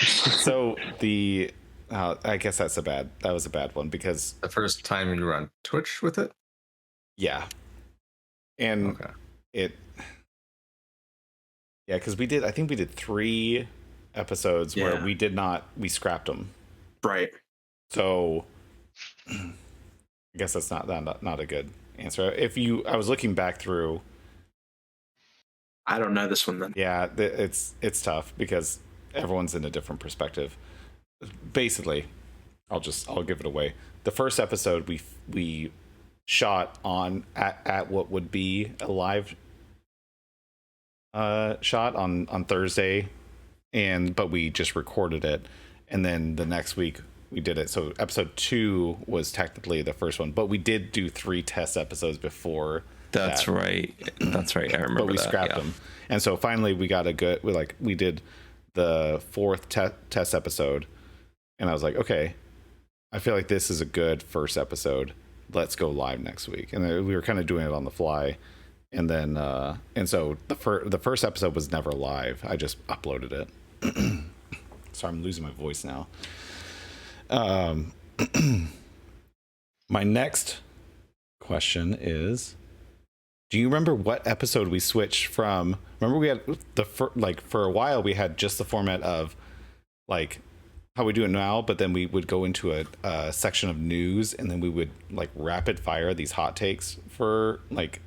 Speaker 1: So I guess that was a bad one, because
Speaker 3: The first time you were on Twitch with it?
Speaker 1: yeah, and
Speaker 3: Okay.
Speaker 1: because I think we did 3 episodes where
Speaker 4: Yeah.
Speaker 1: we scrapped them.
Speaker 4: Right.
Speaker 1: So I guess that's not a good answer. I was looking back through.
Speaker 4: I don't know this one then.
Speaker 1: Yeah, it's tough because everyone's in a different perspective. Basically, I'll give it away. The first episode we shot at what would be a live shot on Thursday, but we just recorded it, and then the next week we did it. So episode 2 was technically the first one, but we did do 3 test episodes before.
Speaker 2: That's right. That's right. I remember.
Speaker 1: But we
Speaker 2: that,
Speaker 1: scrapped them, and so finally we got a good. We did the 4th test episode, and I was like, okay, I feel like this is a good first episode. Let's go live next week. And we were kind of doing it on the fly, and then and so the first episode was never live. I just uploaded it. Sorry, I'm losing my voice now. My next question is, do you remember what episode we switched from? Remember we had for a while we had just the format of like how we do it now, but then we would go into a section of news, and then we would like rapid fire these hot takes for like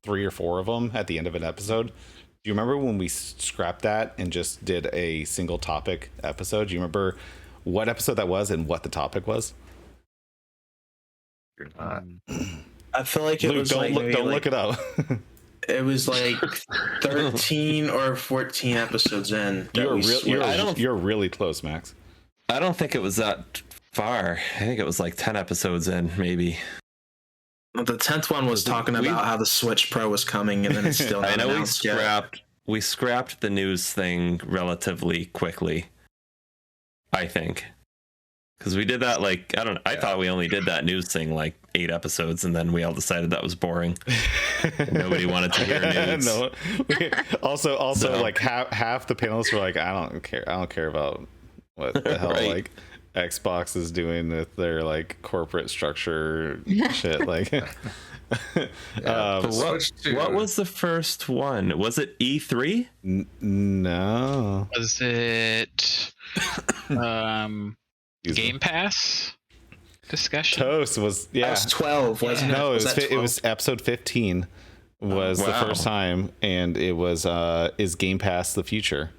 Speaker 1: 3 or 4 of them at the end of an episode. Do you remember when we scrapped that and just did a single topic episode? Do you remember what episode that was and what the topic was?
Speaker 3: You're not.
Speaker 4: I feel like it
Speaker 1: Luke,
Speaker 4: was
Speaker 1: don't look it up.
Speaker 4: It was like 13 or 14 episodes in.
Speaker 1: You're really close, Max.
Speaker 2: I don't think it was that far. I think it was like 10 episodes in, maybe.
Speaker 4: The 10th one was talking about how the Switch Pro was coming, and then it's still not
Speaker 2: I know
Speaker 4: announced yet.
Speaker 2: we scrapped the news thing relatively quickly, I think. Because we did that like, I thought we only did that news thing like 8 episodes, and then we all decided that was boring. Nobody wanted to hear news.
Speaker 1: No. Also, like half the panelists were like, I don't care about what the hell
Speaker 2: Right.
Speaker 1: like Xbox is doing with their like corporate structure shit. Like,
Speaker 2: What was the first one? Was it E3?
Speaker 1: No.
Speaker 6: Was it Game Pass discussion?
Speaker 1: Toast was
Speaker 4: That was 12, wasn't it?
Speaker 1: No,
Speaker 4: Was that
Speaker 1: it was episode 15 was the
Speaker 2: wow.
Speaker 1: first time, and it was is Game Pass the future?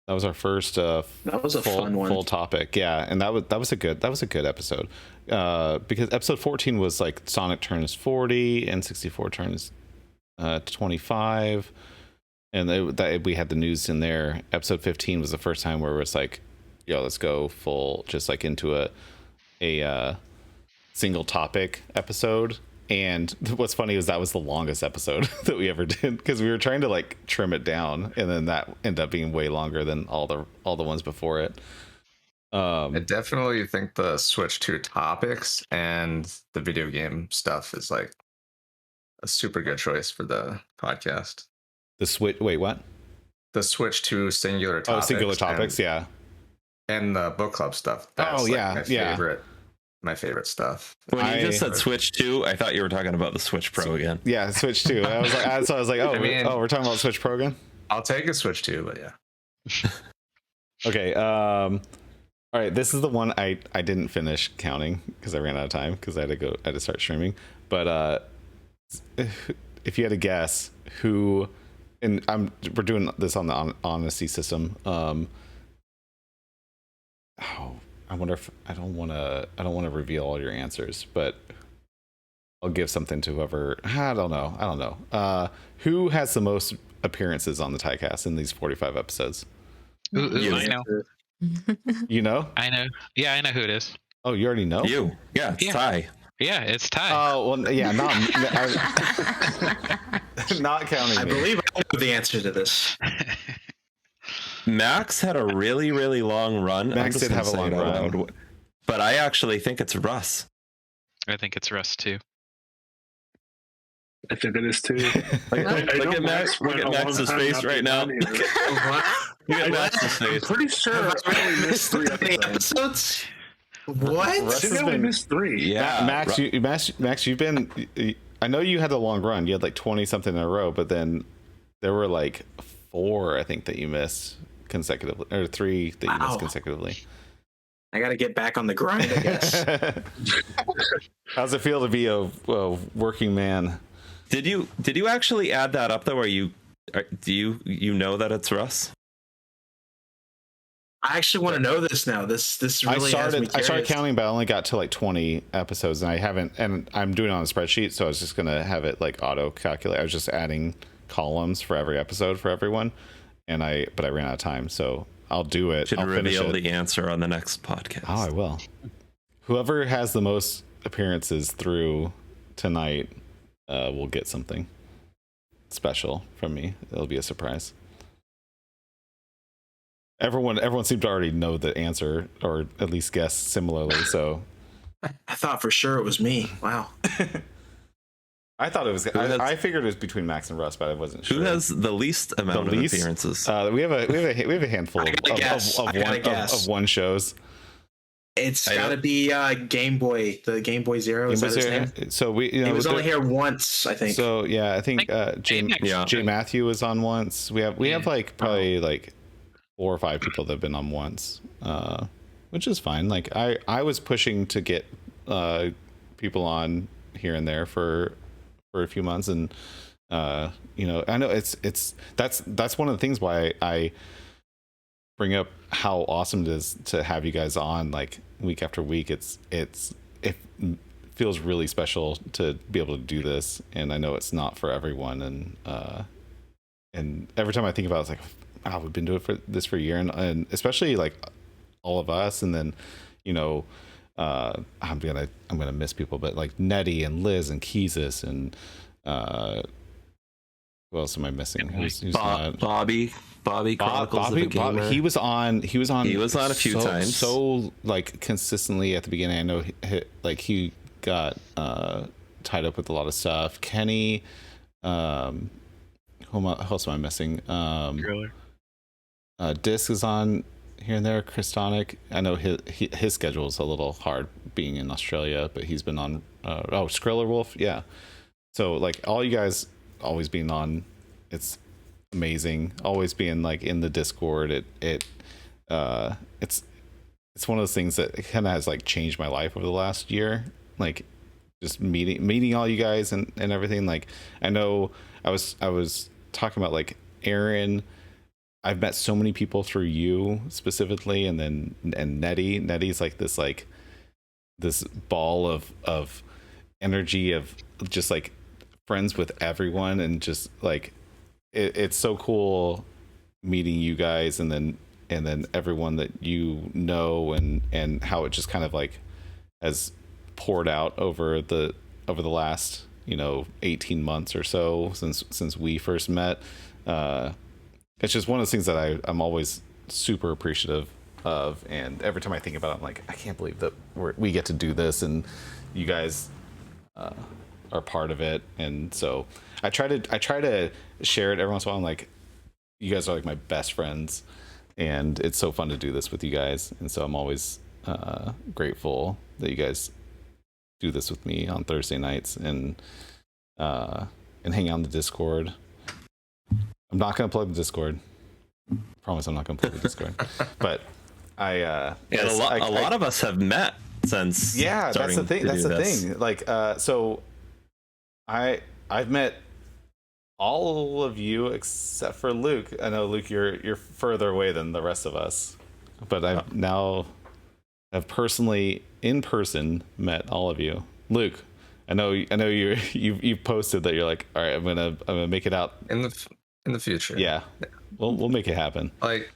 Speaker 1: That was our first
Speaker 4: that was a fun one.
Speaker 1: full topic. Yeah, and that was a good episode. Because episode 14 was like Sonic turns 40 and 64 turns 25, and we had the news in there. Episode 15 was the first time where it was like, yo, let's go full, just like into a single topic episode. And what's funny is that was the longest episode that we ever did, because we were trying to like trim it down, and then that ended up being way longer than all the ones before it.
Speaker 3: I definitely think the switch to topics and the video game stuff is like a super good choice for the podcast.
Speaker 1: The switch. Wait, what?
Speaker 3: The switch to singular topics.
Speaker 1: Oh, singular topics. Yeah.
Speaker 3: And the book club stuff. That's my favorite stuff.
Speaker 2: When you just said Switch 2, I thought you were talking about the Switch Pro again.
Speaker 1: Yeah, Switch 2. I was like, oh, we're talking about Switch Pro again.
Speaker 3: I'll take a Switch 2, but yeah.
Speaker 1: Okay. All right. This is the one I didn't finish counting because I ran out of time because I had to start streaming. But if you had to guess who, and we're doing this on the honesty system. I wonder if I don't want to reveal all your answers, but I'll give something to whoever. I don't know. Who has the most appearances on the TYCAST in these 45 episodes?
Speaker 6: I know.
Speaker 1: You know?
Speaker 6: I know. Yeah, I know who it is.
Speaker 1: Oh, you already know?
Speaker 2: You. Yeah, it's Ty.
Speaker 6: Yeah, it's Ty.
Speaker 1: Oh, well, yeah, not counting
Speaker 4: I
Speaker 1: me.
Speaker 4: believe I know the answer to this.
Speaker 2: Max had a really, really long run.
Speaker 1: Max did have a long run.
Speaker 2: But I actually think it's Russ.
Speaker 6: I think it's Russ too.
Speaker 5: I think it is too.
Speaker 2: Look at Max's face right now. Look at Max's face.
Speaker 5: I'm pretty sure I only missed 3
Speaker 4: episodes. What?
Speaker 5: I think I only missed 3.
Speaker 2: Yeah,
Speaker 1: Max, you've been. I know you had a long run. You had like 20 something in a row, but then there were like 4, I think, that you missed consecutively, or 3 that you missed consecutively.
Speaker 4: I got to get back on the grind, I guess.
Speaker 1: How's it feel to be a working man?
Speaker 2: Did you actually add that up though? Do you know that it's Russ?
Speaker 4: I actually want to know this now. This really has me curious.
Speaker 1: I started counting, but I only got to like 20 episodes, and I haven't. And I'm doing it on a spreadsheet, so I was just gonna have it like auto calculate. I was just adding columns for every episode for everyone, but I ran out of time, so I'll do it.
Speaker 2: Should
Speaker 1: I'll
Speaker 2: reveal the answer on the next podcast.
Speaker 1: Oh, I will. Whoever has the most appearances through tonight will get something special from me. It'll be a surprise. Everyone seemed to already know the answer, or at least guess similarly. So
Speaker 4: I thought for sure it was me. Wow.
Speaker 1: I thought it was. I figured it was between Max and Russ, but I wasn't sure.
Speaker 2: Who has the least amount of appearances?
Speaker 1: We have a handful of one shows.
Speaker 4: It's got to be Game Boy, the Game Boy Zero. Is that his name?
Speaker 1: So he
Speaker 4: was only here once, I think.
Speaker 1: So yeah, I think Jay Matthew was on once. We have like probably like 4 or 5 people that have been on once. which is fine. Like I was pushing to get people on here and there for a few months, and you know, I know that's one of the things why I bring up how awesome it is to have you guys on like week after week. It feels really special to be able to do this, and I know it's not for everyone, and every time I think about it, it's like, wow, we've been doing this for a year, and especially like all of us, and then, you know, I'm gonna miss people, but like Nettie and Liz and Keezus and who else am I missing? Who's not?
Speaker 2: Bobby Chronicles of a Gamer.
Speaker 1: He was on
Speaker 2: a few times.
Speaker 1: So like consistently at the beginning. I know he got tied up with a lot of stuff. Kenny, who else am I missing? Disc is on here and there. Chris Tonic. I know his schedule is a little hard being in Australia, but he's been on. Skriller Wolf, yeah. So like all you guys always being on, it's amazing. Always being like in the Discord. It's one of those things that kind of has like changed my life over the last year. Like just meeting all you guys and everything. Like I know I was talking about like Aaron. I've met so many people through you specifically, and Nettie's like this ball of energy of just like friends with everyone, and just like it's so cool meeting you guys, and then everyone that you know, and how it just kind of like has poured out over the last, you know, 18 months or so since we first met. It's just one of those things that I'm always super appreciative of, and every time I think about it, I'm like, I can't believe that we get to do this, and you guys are part of it. And so I try to share it every once in a while. I'm like, you guys are like my best friends, and it's so fun to do this with you guys, and so I'm always grateful that you guys do this with me on Thursday nights, and hang out in the Discord. I'm not going to plug the Discord. I promise I'm not going to plug the Discord. But a
Speaker 2: lot of us have met since.
Speaker 1: Yeah, that's the thing. That's the thing. Like, so I've met all of you except for Luke. I know, Luke, you're further away than the rest of us, but I've personally in person met all of you. Luke, I know you've posted that you're like, all right, I'm gonna make it out
Speaker 3: in the future.
Speaker 1: Yeah, we'll make it happen.
Speaker 3: Like,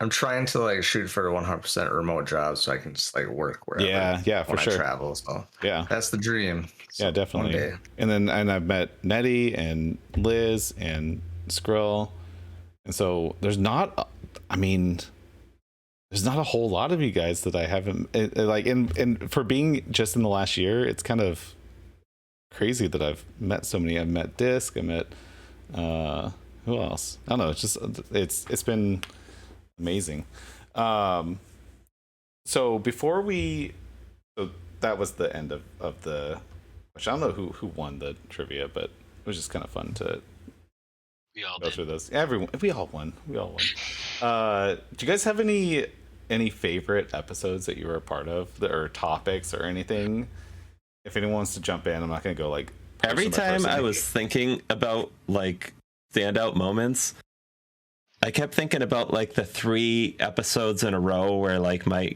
Speaker 3: I'm trying to like shoot for a 100% remote job so I can just like work wherever.
Speaker 1: Yeah, for sure.
Speaker 3: I travel, so
Speaker 1: yeah,
Speaker 3: that's the dream. So
Speaker 1: yeah, definitely. And I've met Nettie and Liz and Skrill, and so there's not a whole lot of you guys that I haven't like, and for being just in the last year, it's kind of crazy that I've met so many. I've met Disc. I met who else? I don't know. It's been amazing. So that was the end of the, which I don't know who won the trivia, but it was just kind of fun to go through this. We all won. Do you guys have any favorite episodes that you were a part of, or topics or anything? If anyone wants to jump in, I'm not going to go like
Speaker 2: every time I was thinking about like standout moments, I kept thinking about like the 3 episodes in a row where like
Speaker 1: No,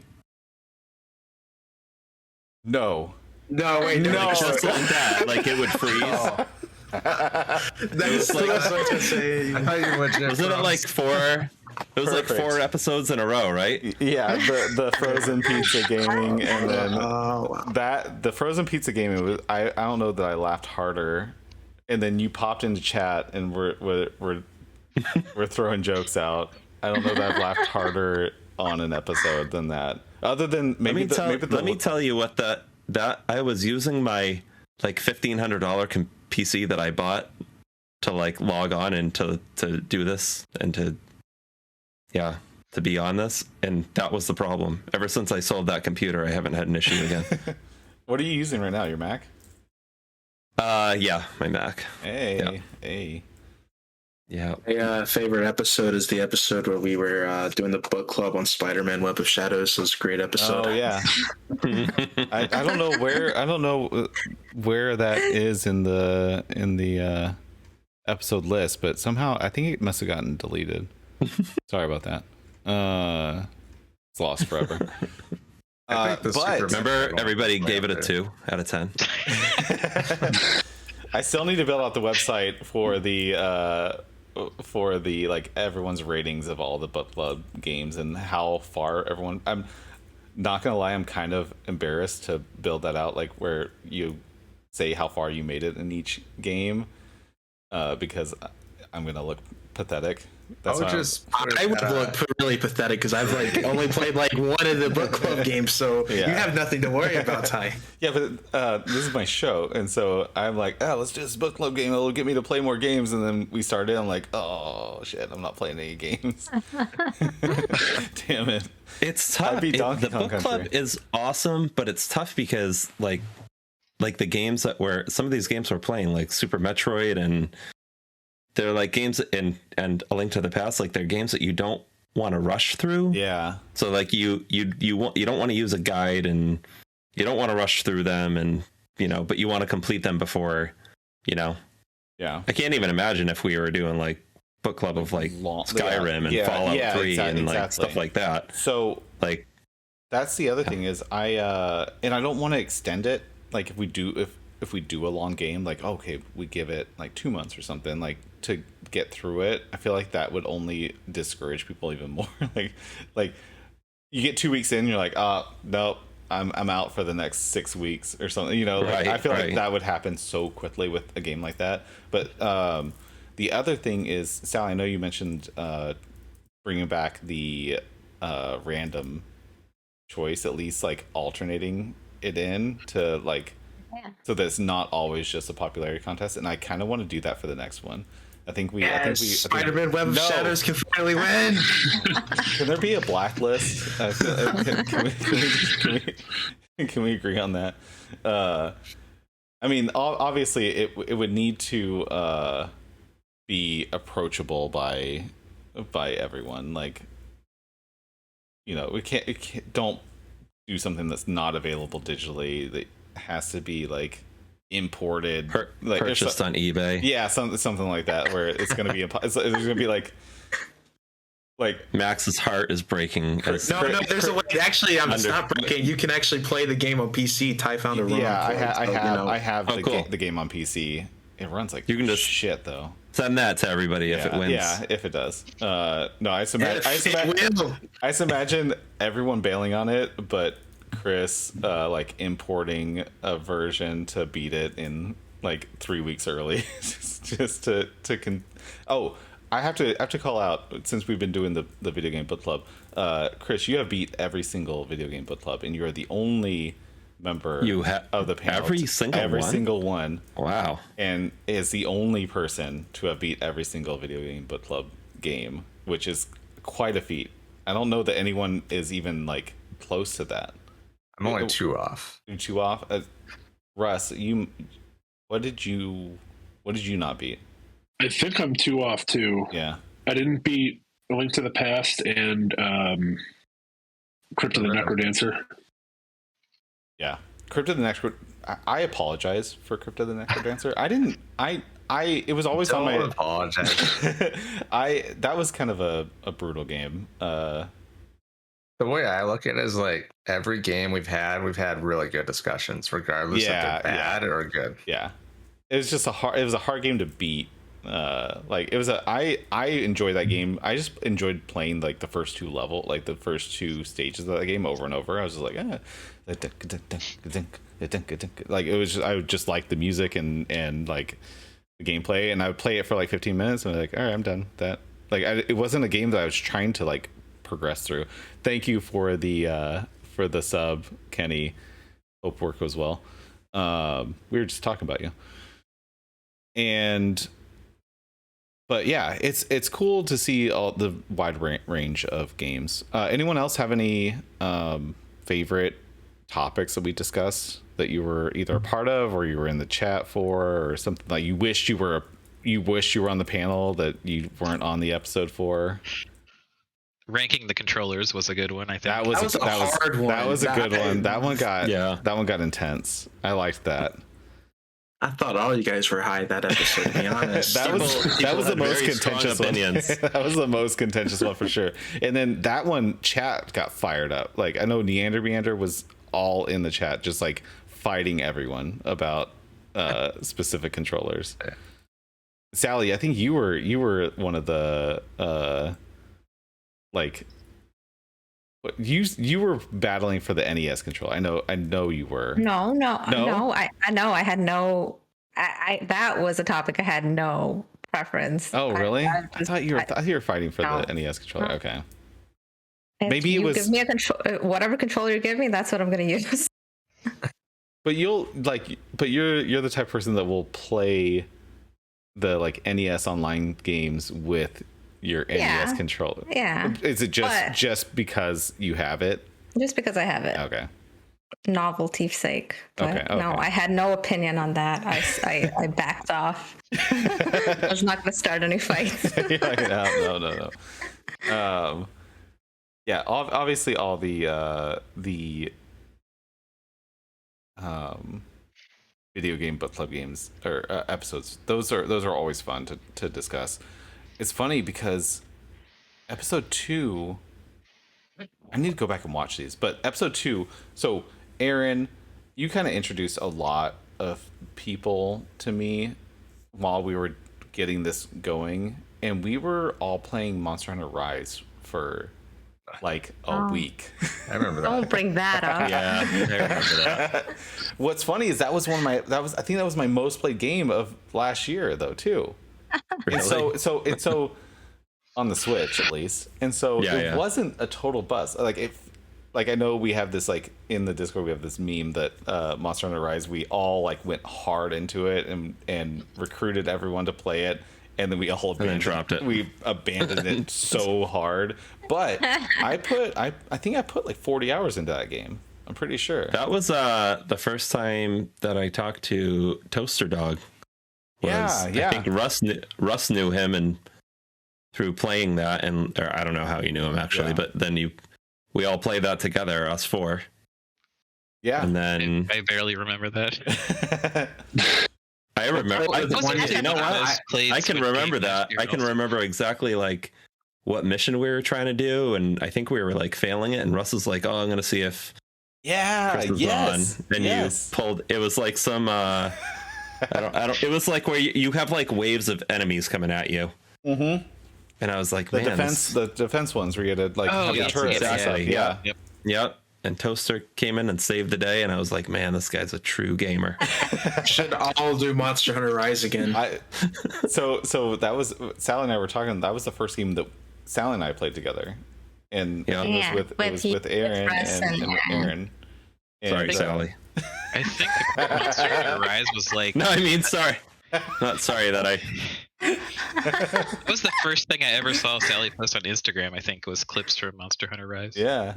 Speaker 2: wait, no, like, just like that, like it would freeze.
Speaker 3: Oh. That was like, I was about to say,
Speaker 2: wasn't it like 4? It was
Speaker 1: Perfect.
Speaker 2: like 4 episodes in a row, right?
Speaker 1: Yeah, the frozen pizza gaming, and then the frozen pizza gaming was, I don't know that I laughed harder, and then you popped into chat and we're throwing jokes out. I don't know that I've laughed harder on an episode than that. Other than maybe
Speaker 2: let me tell you what that I was using my like $1,500 PC that I bought to like log on and to do this and to be on this, and that was the problem. Ever since I sold that computer, I haven't had an issue again.
Speaker 1: What are you using right now? Your Mac?
Speaker 2: Yeah, my Mac.
Speaker 1: Hey,
Speaker 2: yeah.
Speaker 1: Hey.
Speaker 2: Yeah.
Speaker 4: My favorite episode is the episode where we were doing the book club on Spider-Man: Web of Shadows. It was a great episode.
Speaker 1: Oh yeah. I don't know where that is in the episode list, but somehow I think it must have gotten deleted. Sorry about that. It's lost forever.
Speaker 2: Remember, everybody gave it a 2 out of 10.
Speaker 1: I still need to build out the website for the like everyone's ratings of all the book club games and how far everyone. I'm not gonna lie, I'm kind of embarrassed to build that out, like where you say how far you made it in each game, because I'm gonna look pathetic.
Speaker 3: I
Speaker 4: would look really pathetic because I've like only played like one of the book club games, so you have nothing to worry about, Ty.
Speaker 1: Yeah, but this is my show, and so I'm like, let's do this book club game. It'll get me to play more games, and then we started. I'm like, oh shit, I'm not playing any games. Damn it!
Speaker 2: It's tough. The book club is awesome, but it's tough because like the games some of these games we're playing, like Super Metroid and. They're like games and A Link to the Past, like they're games that you don't want to rush through.
Speaker 1: Yeah.
Speaker 2: So like you don't want to use a guide and you don't want to rush through them, and but you want to complete them before, Yeah. I can't even imagine if we were doing like book club of like Skyrim and Fallout 3 and like stuff like that.
Speaker 1: So
Speaker 2: like
Speaker 1: that's the other thing is I don't want to extend it. Like if we do a long game, like okay, we give it like 2 months or something, like to get through it. I feel like that would only discourage people even more. like you get 2 weeks in, you're like, nope, I'm out for the next 6 weeks or something. Like, I feel like that would happen so quickly with a game like that. But the other thing is, Sally, I know you mentioned bringing back the random choice, at least like alternating it in to like. So that it's not always just a popularity contest, and I kind of want to do that for the next one. I think
Speaker 4: Spider-Man: Web of Shadows can finally win.
Speaker 1: Can there be a blacklist? Can we agree on that? I mean, obviously, it would need to be approachable by everyone. Like, we can't don't do something that's not available digitally. That has to be like imported, like
Speaker 2: purchased on eBay.
Speaker 1: Yeah, something like that, where it's going to be there's going to be like
Speaker 2: Max's heart is breaking.
Speaker 4: No, there's a way. Actually, it's not breaking. You can actually play the game on PC. Ty found a ROM.
Speaker 1: Yeah, I have the game on PC. It runs like you can just shit though.
Speaker 2: Send that to everybody if it wins.
Speaker 1: Yeah, if it does. No, I just imagine everyone bailing on it, but Chris like importing a version to beat it in like 3 weeks early, just to I have to call out, since we've been doing the video game book club. Chris, you have beat every single video game book club, and you are the only member of the panel.
Speaker 2: Every single
Speaker 1: one.
Speaker 2: Wow.
Speaker 1: And is the only person to have beat every single video game book club game, which is quite a feat. I don't know that anyone is even like close to that.
Speaker 3: I'm only 2 off.
Speaker 1: You're 2 off. Russ, what did you not beat?
Speaker 5: I think I'm 2 off too.
Speaker 1: Yeah.
Speaker 5: I didn't beat A Link to the Past and Crypt of the Necrodancer.
Speaker 1: Yeah. Crypt of the Necrodancer. I apologize for Crypt of the Necrodancer. It was always on my.
Speaker 3: Don't apologize.
Speaker 1: That was kind of a brutal game.
Speaker 3: The way I look at it is like every game we've had really good discussions, regardless if they're bad or good.
Speaker 1: Yeah, it was just a hard game to beat. Like it was I enjoyed that game. I just enjoyed playing like the first 2 stages of that game over and over. I was just like, like it was just, I would just like the music and like the gameplay, and I would play it for like 15 minutes and be like, all right, I'm done with that. Like it wasn't a game that I was trying to like progress through. Thank you for the sub, Kenny. Hope work goes well. We were just talking about you. But yeah, it's cool to see all the wide range of games. Anyone else have any favorite topics that we discussed that you were either a part of or you were in the chat for, or something like you wished you were you wish you were on the panel that you weren't on the episode for?
Speaker 6: Ranking the controllers was a good one, I think.
Speaker 1: That was a hard one. That was a good one. That one got intense. I liked that.
Speaker 4: I thought all you guys were high that episode, to be honest.
Speaker 1: that was the most contentious one. That was the most contentious one for sure. And then that one, chat got fired up. Like, I know Meander was all in the chat, just like fighting everyone about specific controllers. Sally, I think you were one of the like, you were battling for the NES controller. I know you were.
Speaker 7: No. I know I had no. I that was a topic I had no preference.
Speaker 1: Oh really? I thought you were fighting for the NES controller. Okay. Maybe it was.
Speaker 7: Give me a whatever controller you give me, that's what I'm going to use.
Speaker 1: But you're the type of person that will play the like NES online games with your NES controller.
Speaker 7: Yeah.
Speaker 1: Is it just because you have it?
Speaker 7: Just because I have it.
Speaker 1: Okay.
Speaker 7: Novelty's sake. But
Speaker 1: okay.
Speaker 7: No, I had no opinion on that. I backed off. I was not going to start any fights.
Speaker 1: No. Yeah, obviously all the video game book club games or episodes, those are always fun to discuss. It's funny because episode 2, I need to go back and watch these, but episode 2, so Aaron, you kind of introduced a lot of people to me while we were getting this going, and we were all playing Monster Hunter Rise for like a week.
Speaker 3: I remember that.
Speaker 7: Don't bring that up.
Speaker 2: Yeah, I remember that.
Speaker 1: What's funny is I think that was my most played game of last year though too.
Speaker 2: Really?
Speaker 1: And so on the Switch at least. And so it wasn't a total bust. Like I know we have this like in the Discord we have this meme that Monster Hunter Rise, we all like went hard into it and recruited everyone to play it, and then we all
Speaker 2: dropped it.
Speaker 1: We abandoned it so hard. But I think I put like 40 hours into that game. I'm pretty sure.
Speaker 2: That was the first time that I talked to Toaster Dog. I think Russ knew him and through playing that, or I don't know how you knew him actually, but then we all played that together, us four.
Speaker 1: Yeah.
Speaker 2: And then
Speaker 6: I barely remember that.
Speaker 2: I remember. You know what? I can remember that. I can remember exactly like what mission we were trying to do, and I think we were like failing it. And Russ was like, "Oh, I'm gonna see if Chris is on." And you pulled. It was like some. I don't. It was like where you have like waves of enemies coming at you. Mm-hmm. And I was like,
Speaker 1: the defense ones where you had to like have the turrets.
Speaker 2: Exactly.
Speaker 1: Yeah.
Speaker 2: Yep. And Toaster came in and saved the day, and I was like, man, this guy's a true gamer.
Speaker 4: Should all do Monster Hunter Rise again.
Speaker 1: So that was Sally and I were talking. That was the first game that Sally and I played together, and it was with Aaron and Aaron.
Speaker 2: Sorry, Sally.
Speaker 6: I think Monster Hunter Rise was like.
Speaker 2: No, I mean sorry. Not sorry that I.
Speaker 6: That was the first thing I ever saw Sally post on Instagram. I think was clips from Monster Hunter Rise.
Speaker 1: Yeah.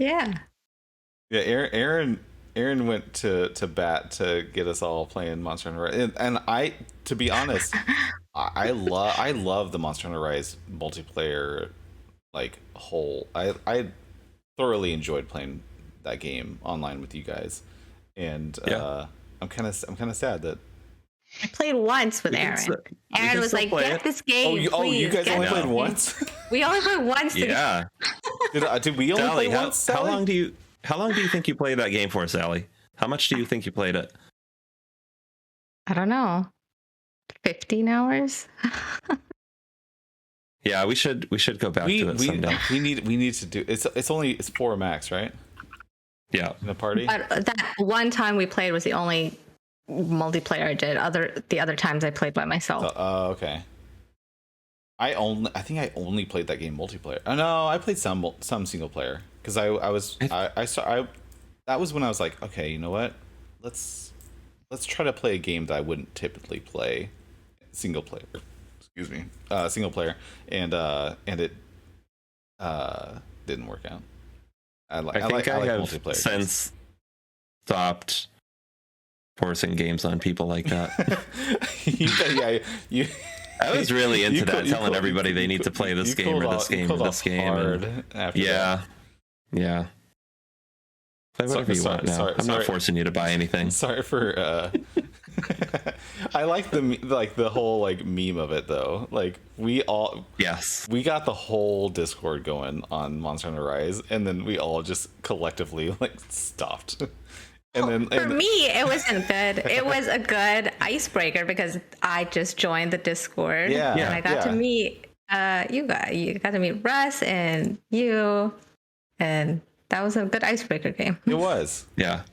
Speaker 1: Aaron went to bat to get us all playing Monster Hunter Rise, and I, to be honest, I love the Monster Hunter Rise multiplayer like whole. I thoroughly enjoyed playing that game online with you guys, and I'm kind of sad that
Speaker 7: I played once with Aaron. Aaron was like, "Get this game."
Speaker 1: You guys only played once?
Speaker 7: We only played once.
Speaker 2: Yeah.
Speaker 1: Did we only play once? Sally?
Speaker 2: How long do you think you played that game for, Sally? How much do you think you played it?
Speaker 7: I don't know. 15 hours?
Speaker 2: Yeah, we should go back to it someday.
Speaker 1: We need to do it's 4 max, right?
Speaker 2: Yeah.
Speaker 1: In a party.
Speaker 7: But that one time we played was the only multiplayer I did. The other times I played by myself.
Speaker 1: Okay. I think I only played that game multiplayer. Oh no, I played some single player because that was when I was like, okay, you know what? Let's try to play a game that I wouldn't typically play single player. Excuse me, single player, and it didn't work out. I like multiplayer.
Speaker 2: Since stopped forcing games on people like that. I was really into that, telling everybody they need to play this game or this game or this game. Yeah. Play whatever you want now. I'm not forcing you to buy anything.
Speaker 1: Sorry for. I like the whole like meme of it though. Like we got the whole Discord going on Monster Hunter Rise, and then we all just collectively like stopped. And
Speaker 7: for me, it wasn't good. It was a good icebreaker because I just joined the Discord.
Speaker 1: Yeah,
Speaker 7: and I got to meet you got to meet Russ and you, and that was a good icebreaker game.
Speaker 1: It was.
Speaker 2: Yeah.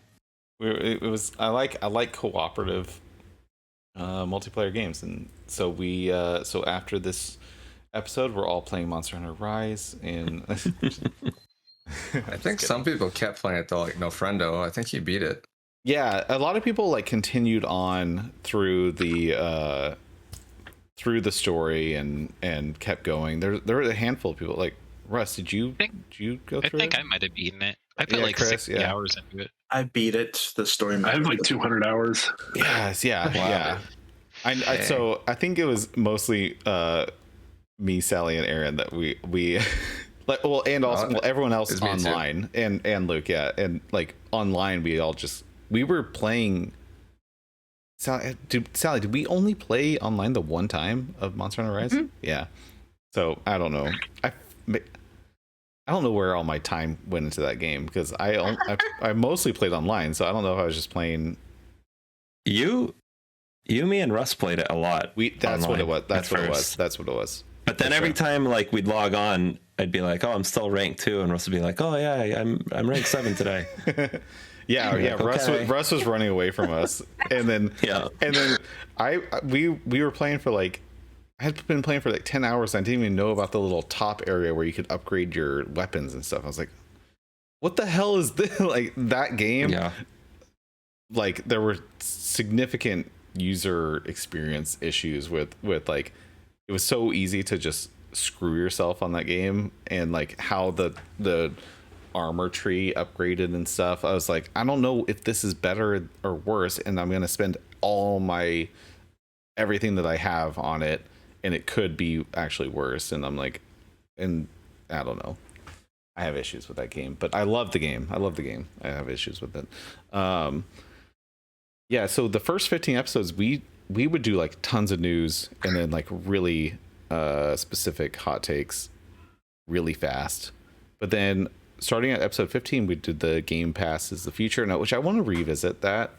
Speaker 1: It was. I like cooperative multiplayer games, and so we so after this episode, we're all playing Monster Hunter Rise, and
Speaker 3: I think some people kept playing it though, like No Friendo. I think he beat it.
Speaker 1: Yeah, a lot of people like continued on through the story and kept going. There were a handful of people. Like Russ, did you go through?
Speaker 6: I think I might have beaten it. I put like
Speaker 1: Chris,
Speaker 6: 60 hours into it.
Speaker 4: I beat it. The story.
Speaker 5: I have like 200 hours.
Speaker 1: Yes, yeah. So I think it was mostly me, Sally, and Aaron that we like, and everyone else online and Luke, and like online we were playing. Sally, did we only play online the one time of Monster Hunter Rise? Mm-hmm. Yeah. So I don't know. I don't know where all my time went into that game because I mostly played online, so I don't know if I was just playing.
Speaker 2: You, me, and Russ played it a lot.
Speaker 1: That's what it was. That's what it was.
Speaker 2: But then every time like we'd log on, I'd be like, "Oh, I'm still ranked 2," and Russ would be like, "Oh yeah, I'm ranked 7 today."
Speaker 1: yeah. Okay. Russ was running away from us, and then we were playing for like. I had been playing for like 10 hours. And I didn't even know about the little top area where you could upgrade your weapons and stuff. I was like, what the hell is this? Like that game?
Speaker 2: Yeah.
Speaker 1: Like there were significant user experience issues with like, it was so easy to just screw yourself on that game. And like how the armor tree upgraded and stuff. I was like, I don't know if this is better or worse. And I'm going to spend everything that I have on it. And it could be actually worse. And I'm like, and I don't know. I have issues with that game, but I love the game. I have issues with it. Yeah. So the first 15 episodes, we would do like tons of news and then like really specific hot takes really fast. But then starting at episode 15, we did the Game Pass is the future now, which I want to revisit that.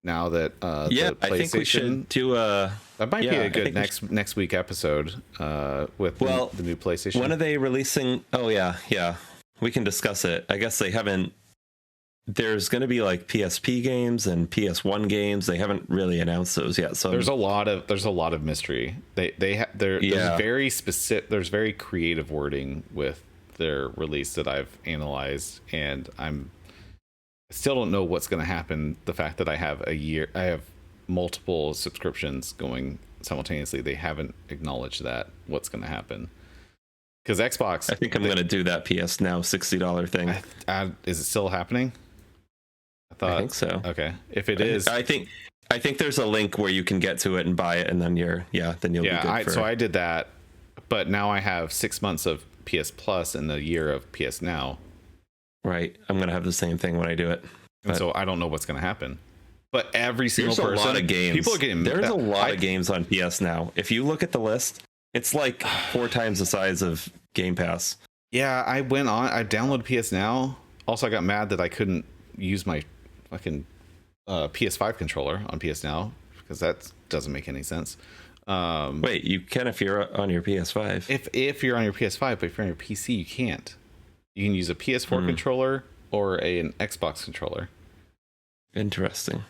Speaker 1: Now that the PlayStation,
Speaker 2: I think we should do
Speaker 1: that might be a good next week episode with the new PlayStation.
Speaker 2: When are they releasing? Oh yeah, we can discuss it. I guess they haven't. There's going to be like PSP games and PS1 games. They haven't really announced those yet. So
Speaker 1: there's a lot of mystery. There's very specific. There's very creative wording with their release that I've analyzed, and I still don't know what's going to happen. The fact that I have multiple subscriptions going simultaneously, they haven't acknowledged that what's going to happen. Because Xbox,
Speaker 2: I think I'm going to do that PS Now $60 thing.
Speaker 1: Is it still happening?
Speaker 2: I think so.
Speaker 1: Okay, if it is,
Speaker 2: I think there's a link where you can get to it and buy it, and then you'll be good.
Speaker 1: So I did that, but now I have 6 months of PS Plus and the year of PS Now.
Speaker 2: Right, I'm gonna have the same thing when I do it.
Speaker 1: And so I don't know what's gonna happen. But every single person,
Speaker 2: a lot of games.
Speaker 1: People are getting.
Speaker 2: There's a lot of games on PS Now. If you look at the list, it's like 4 times the size of Game Pass.
Speaker 1: Yeah, I downloaded PS Now. Also, I got mad that I couldn't use my fucking PS5 controller on PS Now because that doesn't make any sense.
Speaker 2: Wait, you can if you're on your PS5.
Speaker 1: If you're on your PS5, but if you're on your PC, you can't. You can use a PS4 controller or an Xbox controller.
Speaker 2: Interesting.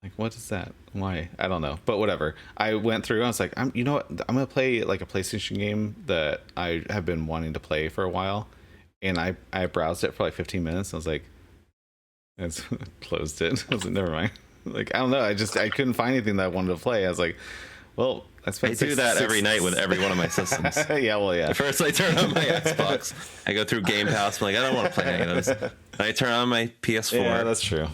Speaker 1: Like, what is that? Why? I don't know. But whatever. I went through. I was like, you know what? I'm gonna play like a PlayStation game that I have been wanting to play for a while, and I browsed it for like 15 minutes. And I was like, I closed it. I was like, never mind. Like, I don't know. I couldn't find anything that I wanted to play. I was like, well, I
Speaker 2: do that every night with every one of my systems.
Speaker 1: Yeah.
Speaker 2: First, I turn on my Xbox. I go through Game Pass. I'm like, I don't want to play any of those. And I turn on my PS4.
Speaker 1: Yeah, that's true.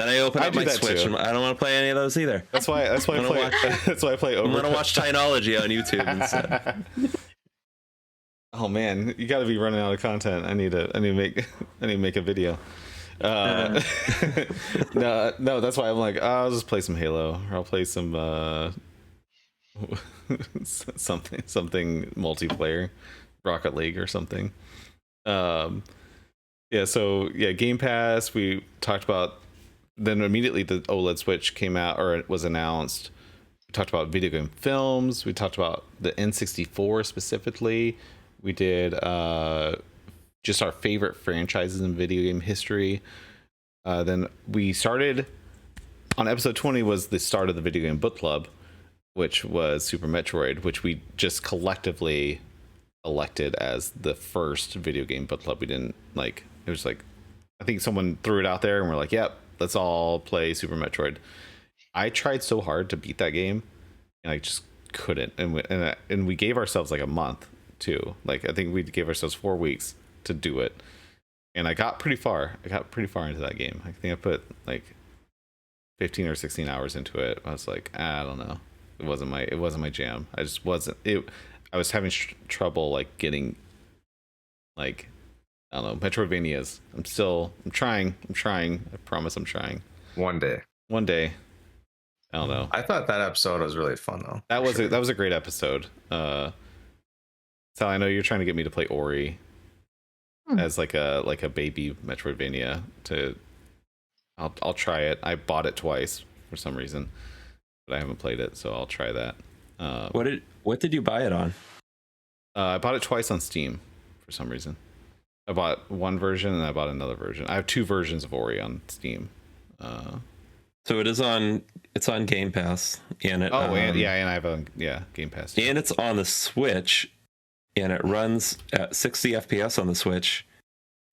Speaker 2: Then I open up
Speaker 1: do
Speaker 2: my
Speaker 1: that
Speaker 2: Switch,
Speaker 1: too.
Speaker 2: and I don't want to play any of those either.
Speaker 1: That's why I play. That's why I play.
Speaker 2: I'm gonna watch Tynology on YouTube instead.
Speaker 1: Oh man, you got to be running out of content. I need to make a video. No, that's why I'm like, I'll just play some Halo, or I'll play some something multiplayer, Rocket League or something. Yeah, so yeah, Game Pass. We talked about. Then immediately the OLED Switch came out, or it was announced. We talked about video game films. We talked about the N64 specifically. We did just our favorite franchises in video game history. Then we started on episode 20 was the start of the video game book club, which was Super Metroid, which we just collectively elected as the first video game book club. We didn't like, it was like, I think someone threw it out there and we're like, yep, let's all play Super Metroid. I tried so hard to beat that game and I just couldn't. And we gave ourselves like a month too. Like, I think we gave ourselves 4 weeks to do it. And I got pretty far. Into that game. I think I put like 15 or 16 hours into it. I was like, I don't know. It wasn't my jam. I just wasn't it. I was having trouble like getting like, I don't know, Metroidvanias. I'm trying. I promise I'm trying.
Speaker 3: One day.
Speaker 1: I don't know.
Speaker 3: I thought that episode was really fun though.
Speaker 1: That was a great episode. So I know you're trying to get me to play Ori as like a baby Metroidvania. I'll try it. I bought it twice for some reason, but I haven't played it, so I'll try that.
Speaker 2: What did you buy it on?
Speaker 1: I bought it twice on Steam for some reason. I bought one version and I bought another version. I have 2 versions of Ori on Steam.
Speaker 2: So it's on Game Pass, and it.
Speaker 1: And I have Game Pass too.
Speaker 2: And it's on the Switch, and it runs at 60 FPS on the Switch,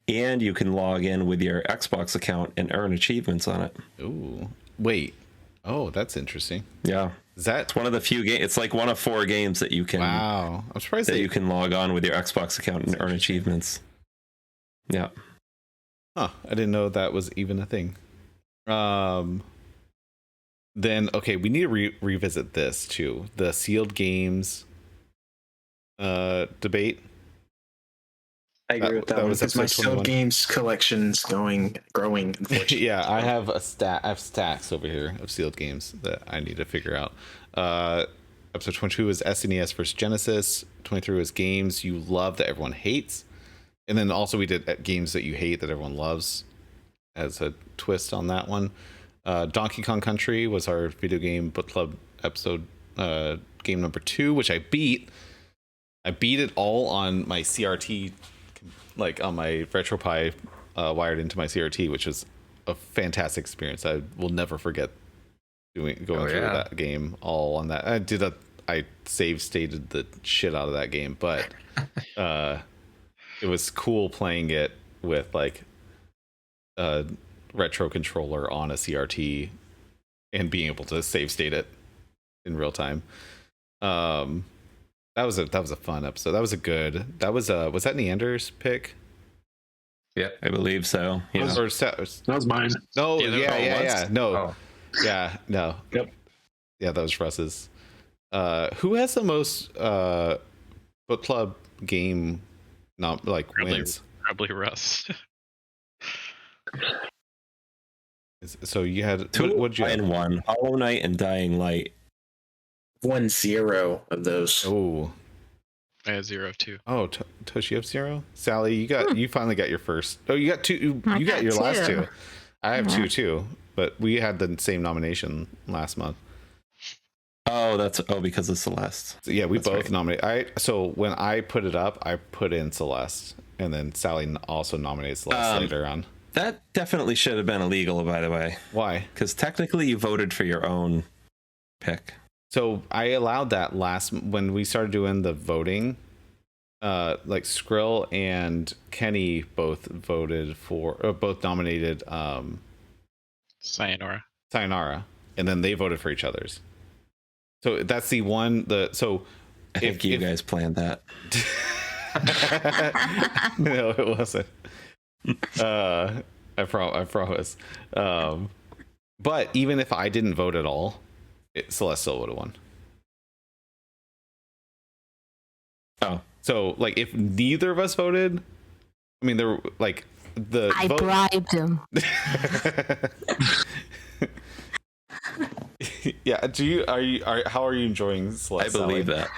Speaker 2: and you can log in with your Xbox account and earn achievements on it.
Speaker 1: Ooh, wait. Oh, that's interesting.
Speaker 2: Yeah, it's one of the few games. It's like one of 4 games that you can.
Speaker 1: Wow, I'm surprised
Speaker 2: you can log on with your Xbox account and earn achievements. Yeah.
Speaker 1: Huh. I didn't know that was even a thing. Then okay, we need to revisit this too. The sealed games debate.
Speaker 4: I agree with that one because my sealed games collection's growing. Unfortunately.
Speaker 1: Yeah, I have stacks over here of sealed games that I need to figure out. Episode 22 was SNES versus Genesis. 23 was games you love that everyone hates. And then also we did games that you hate that everyone loves as a twist on that one. Donkey Kong Country was our video game book club episode, game number 2, which I beat. I beat it all on my CRT, like on my RetroPie wired into my CRT, which was a fantastic experience. I will never forget going through that game all on that. I save stated the shit out of that game, but it was cool playing it with like a retro controller on a CRT and being able to save state it in real time. That was a fun episode. Was that Neander's pick?
Speaker 3: Yeah,
Speaker 2: I believe so. Yeah.
Speaker 5: That was mine.
Speaker 1: No, yeah. No.
Speaker 3: Oh.
Speaker 1: Yeah, no.
Speaker 5: Yep.
Speaker 1: Yeah, that was Russ's. Who has the most book club game wins?
Speaker 6: Probably Russ.
Speaker 1: So you had
Speaker 2: 2
Speaker 1: what'd you have?
Speaker 2: and 1, Hollow Knight and Dying Light.
Speaker 4: 1-0 of those.
Speaker 1: Oh,
Speaker 6: I had 0 too.
Speaker 1: Oh, Toshi, you have 0. Sally, you finally got your first. Oh, you got 2. You got your last 2. I have 2 too, but we had the same nomination last month.
Speaker 2: Oh, because of Celeste.
Speaker 1: So, yeah, we
Speaker 2: That's
Speaker 1: both
Speaker 2: right.
Speaker 1: nominated. So when I put it up, I put in Celeste, and then Sally also nominated Celeste later on.
Speaker 2: That definitely should have been illegal, by the way.
Speaker 1: Why?
Speaker 2: Because technically you voted for your own pick.
Speaker 1: So I allowed that when we started doing the voting. Like Skrill and Kenny both nominated
Speaker 6: Sayonara,
Speaker 1: and then they voted for each other's. So that's the one.
Speaker 2: I think you guys planned that.
Speaker 1: No, it wasn't. I promise. But even if I didn't vote at all, Celeste still would have won.
Speaker 2: Oh,
Speaker 1: so like if neither of us voted, I mean, there like the
Speaker 7: I bribed him.
Speaker 1: Yeah. How are you enjoying Celeste?
Speaker 2: I believe that.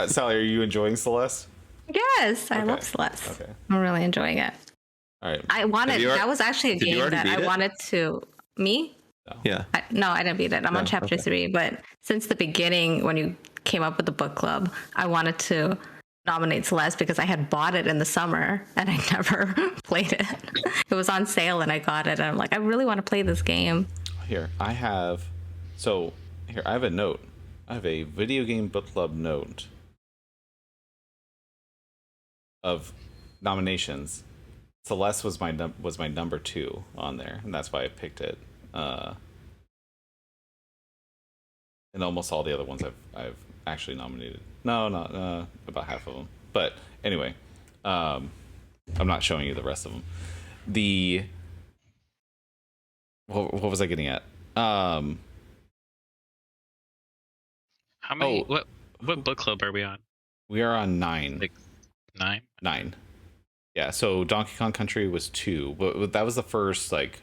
Speaker 1: Sally, are you enjoying Celeste?
Speaker 7: Yes, I
Speaker 1: Okay.
Speaker 7: love Celeste.
Speaker 1: Okay.
Speaker 7: I'm really enjoying it.
Speaker 1: All right.
Speaker 7: That was actually a
Speaker 2: did you
Speaker 7: game
Speaker 2: already
Speaker 7: that
Speaker 2: beat
Speaker 7: I
Speaker 2: it?
Speaker 7: wanted to. Me?
Speaker 2: Yeah.
Speaker 7: No, I didn't beat it. I'm on
Speaker 2: No,
Speaker 7: chapter
Speaker 2: okay.
Speaker 7: 3, but since the beginning, when you came up with the book club, I wanted to nominate Celeste because I had bought it in the summer and I never played it. It was on sale and I got it. And I'm like, I really want to play this game.
Speaker 1: Here, I have a note. I have a video game book club note of nominations. Celeste was my number 2 on there, and that's why I picked it. And almost all the other ones I've actually nominated. No, not about half of them. But anyway, I'm not showing you the rest of them. What was I getting at?
Speaker 6: How many? What book club are we on?
Speaker 1: We are on 9.
Speaker 6: Like 9.
Speaker 1: 9. Yeah. So Donkey Kong Country was 2, but that was the first like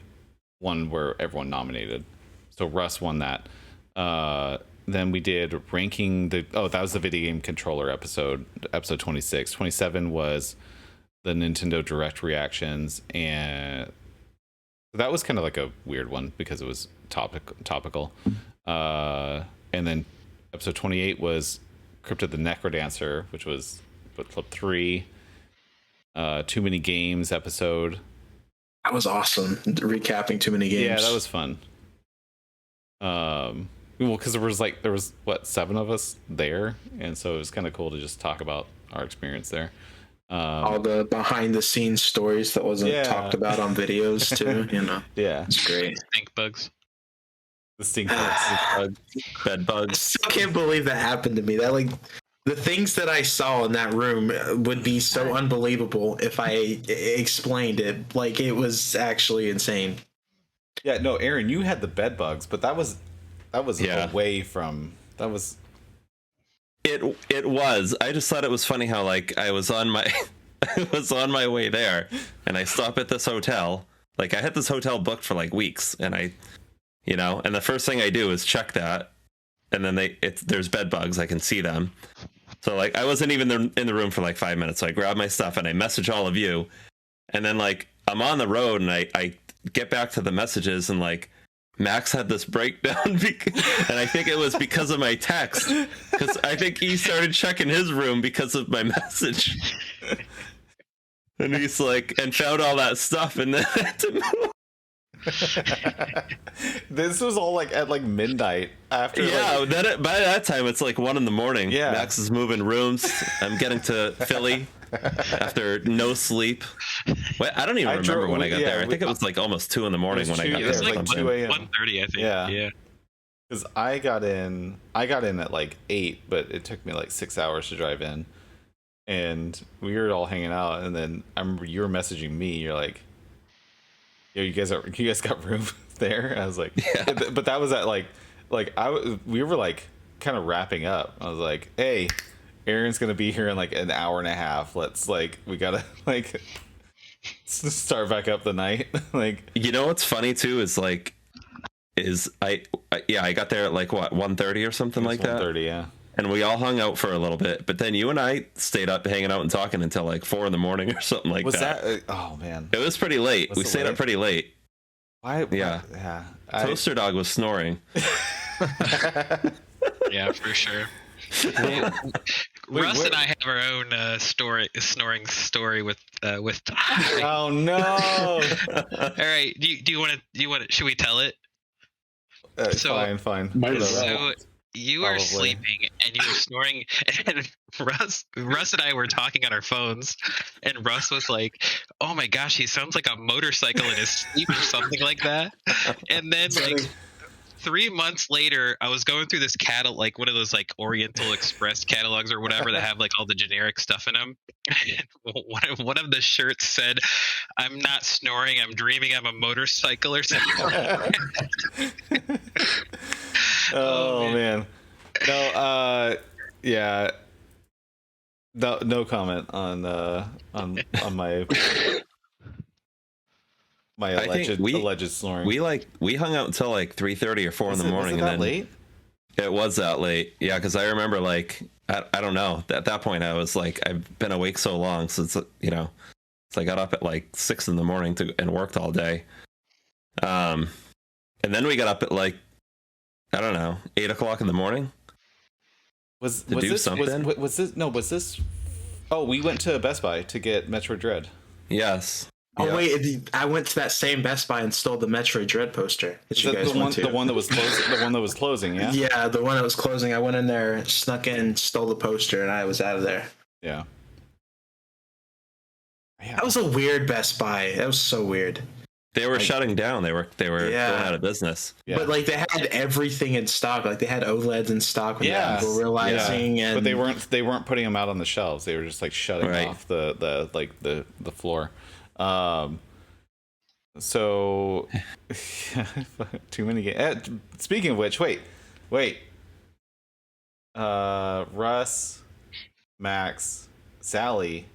Speaker 1: one where everyone nominated. So Russ won that. Then we did ranking that was the video game controller episode 26. 27 was the Nintendo Direct reactions, and that was kind of like a weird one because it was topical. And then episode 28 was Cryptid the Necrodancer, which was book club 3. Too Many Games episode.
Speaker 4: That was awesome. Recapping Too Many Games.
Speaker 1: Yeah, that was fun. Well, because there was what, 7 of us there, and so it was kind of cool to just talk about our experience there.
Speaker 4: All the behind the scenes stories that wasn't talked about on videos too.
Speaker 1: Yeah,
Speaker 4: it's great.
Speaker 6: Stink bugs.
Speaker 1: The stink bugs,
Speaker 2: Bed
Speaker 4: I
Speaker 2: bugs.
Speaker 4: still can't believe that happened to me. That like the things that I saw in that room would be so unbelievable if I explained it. Like it was actually insane.
Speaker 1: Yeah, no, Aaron, you had the bed bugs, but that was away from that was.
Speaker 2: It was. I just thought it was funny how like I was on my way there, and I stop at this hotel. Like I had this hotel booked for like weeks, and and the first thing I do is check that, and then there's bed bugs. I can see them. So like I wasn't even in the room for like 5 minutes. So I grab my stuff and I message all of you, and then like I'm on the road and I get back to the messages and like Max had this breakdown and I think it was because of my text, because I think he started checking his room because of my message, and he's like and found all that stuff and then had to move.
Speaker 1: This was all like at like midnight after.
Speaker 2: Yeah, by that time it's like 1 a.m.
Speaker 1: Yeah,
Speaker 2: Max is moving rooms. I'm getting to Philly after no sleep. Wait, I don't even remember when I got there. I think it was like almost 2 a.m. when I got there.
Speaker 6: It was like
Speaker 1: 2 a.m.
Speaker 6: 1:30, I think.
Speaker 1: Yeah. Because I got in at like 8, but it took me like 6 hours to drive in, and we were all hanging out. And then I remember you were messaging me. You're like, "Yo, you guys got room there?" And I was like, yeah. But that was at we were like kind of wrapping up. I was like, "Hey, Aaron's gonna be here in like an hour and a half. Let's we gotta start back up the night." Like,
Speaker 2: what's funny too is I got there at like what 1:30 or something like that.
Speaker 1: 1:30, yeah.
Speaker 2: And we all hung out for a little bit, but then you and I stayed up hanging out and talking until like 4 a.m. or something like that.
Speaker 1: Was that? Oh man,
Speaker 2: it was pretty late. We stayed up pretty late.
Speaker 1: Why?
Speaker 2: Yeah.
Speaker 1: Yeah.
Speaker 2: Toaster Dog was snoring.
Speaker 6: Yeah, for sure. Russ and I have our own snoring story with.
Speaker 1: Oh no!
Speaker 6: All right, do you want to? Should we tell it?
Speaker 1: Fine.
Speaker 6: So you were sleeping and you were snoring, and Russ and I were talking on our phones, and Russ was like, "Oh my gosh, he sounds like a motorcycle in his sleep or something like that," and then like 3 months later, I was going through this catalog, like one of those like Oriental Express catalogs or whatever that have like all the generic stuff in them. One of the shirts said, "I'm not snoring. I'm dreaming I'm a motorcycle or something."
Speaker 1: Oh man. No. Yeah. No comment on my alleged snoring.
Speaker 2: We hung out until like 3:30 or 4 in the morning.
Speaker 1: Was it that
Speaker 2: and then
Speaker 1: late?
Speaker 2: It was that late. Yeah, because I remember like I don't know. At that point, I was like, I've been awake so long since so I got up at like 6 in the morning and worked all day. And then we got up at like, I don't know, 8 o'clock in the morning. Was this?
Speaker 1: Oh, we went to Best Buy to get Metroid Dread.
Speaker 2: Yes.
Speaker 4: Oh
Speaker 2: Yeah.
Speaker 4: wait, I went to that same Best Buy and stole the Metroid Dread poster that you guys went to.
Speaker 1: The one that was closing. The one that was closing. Yeah.
Speaker 4: Yeah, the one that was closing. I went in there, snuck in, stole the poster, and I was out of there.
Speaker 1: Yeah.
Speaker 4: That was a weird Best Buy. That was so weird.
Speaker 2: They were shutting down. They were going out of business.
Speaker 4: Yeah. But like they had everything in stock. Like they had OLEDs in stock when people were realizing.
Speaker 1: Yeah.
Speaker 4: And
Speaker 1: But they weren't putting them out on the shelves. They were just like shutting off the floor. So too many games. Speaking of which, wait. Russ, Max, Sally,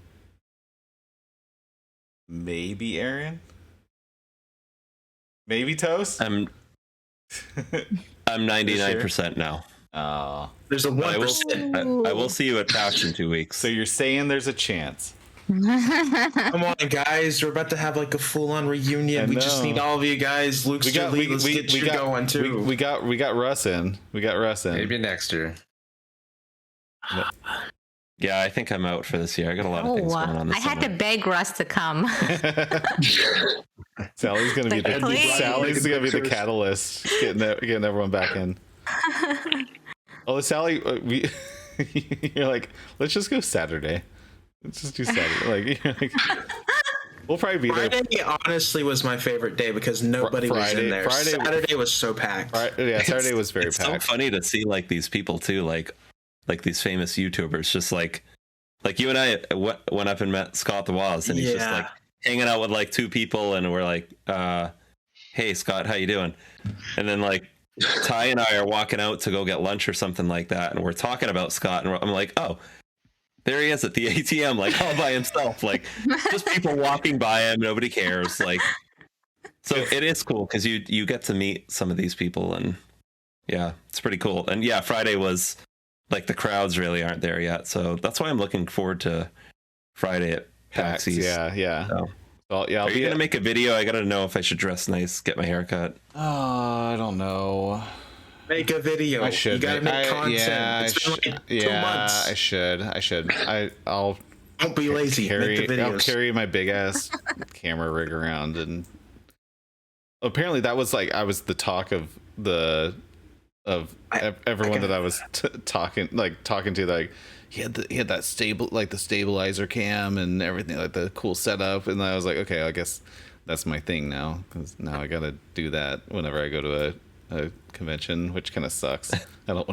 Speaker 1: maybe Aaron. Maybe Toast?
Speaker 2: I'm 99% now.
Speaker 1: Oh.
Speaker 4: There's a 1%.
Speaker 2: I will see you at PAX in 2 weeks.
Speaker 1: So you're saying there's a chance?
Speaker 4: Come on, guys. We're about to have like a full-on reunion. We just need all of you guys. Luke's let's get you going too.
Speaker 1: We got Russ in.
Speaker 3: Maybe next year.
Speaker 2: Yeah, I think I'm out for this year. I got a lot of things going on this
Speaker 7: I had to beg Russ to come.
Speaker 1: Sally's gonna be the catalyst, getting everyone back in. Oh, Sally, you're like, let's just go Saturday. Let's just do Saturday. We'll probably be there.
Speaker 4: Friday honestly was my favorite day because nobody was in there. Saturday was so packed.
Speaker 1: Saturday was very
Speaker 2: it's
Speaker 1: packed.
Speaker 2: So funny to see like these people too, like these famous YouTubers, just like you and I went up and met Scott the Woz, and he's just like hanging out with like two people, and we're like, "Hey Scott, how you doing?" And then like Ty and I are walking out to go get lunch or something like that, and we're talking about Scott, and I'm like, "Oh, there he is at the ATM, like all by himself, like just people walking by him, nobody cares." Like, so it is cool because you get to meet some of these people, and yeah, it's pretty cool. And yeah, Friday was like the crowds really aren't there yet, so that's why I'm looking forward to Friday at PAX East.
Speaker 1: Yeah. So, well, yeah.
Speaker 2: Are you gonna make a video? I gotta know if I should dress nice, get my hair cut.
Speaker 1: Oh, I don't know.
Speaker 4: Make a video.
Speaker 1: I should.
Speaker 4: You gotta make content.
Speaker 1: Yeah,
Speaker 4: it's been like 2 months.
Speaker 1: I should. I'll
Speaker 4: don't be lazy. Make the videos.
Speaker 1: I'll carry my big ass camera rig around, and apparently that was like I was the talk of everyone that I was talking to. Like he had that the stabilizer cam and everything, like the cool setup, and I was like, okay, I guess that's my thing now, because now I gotta do that whenever I go to a convention, which kind of sucks. I don't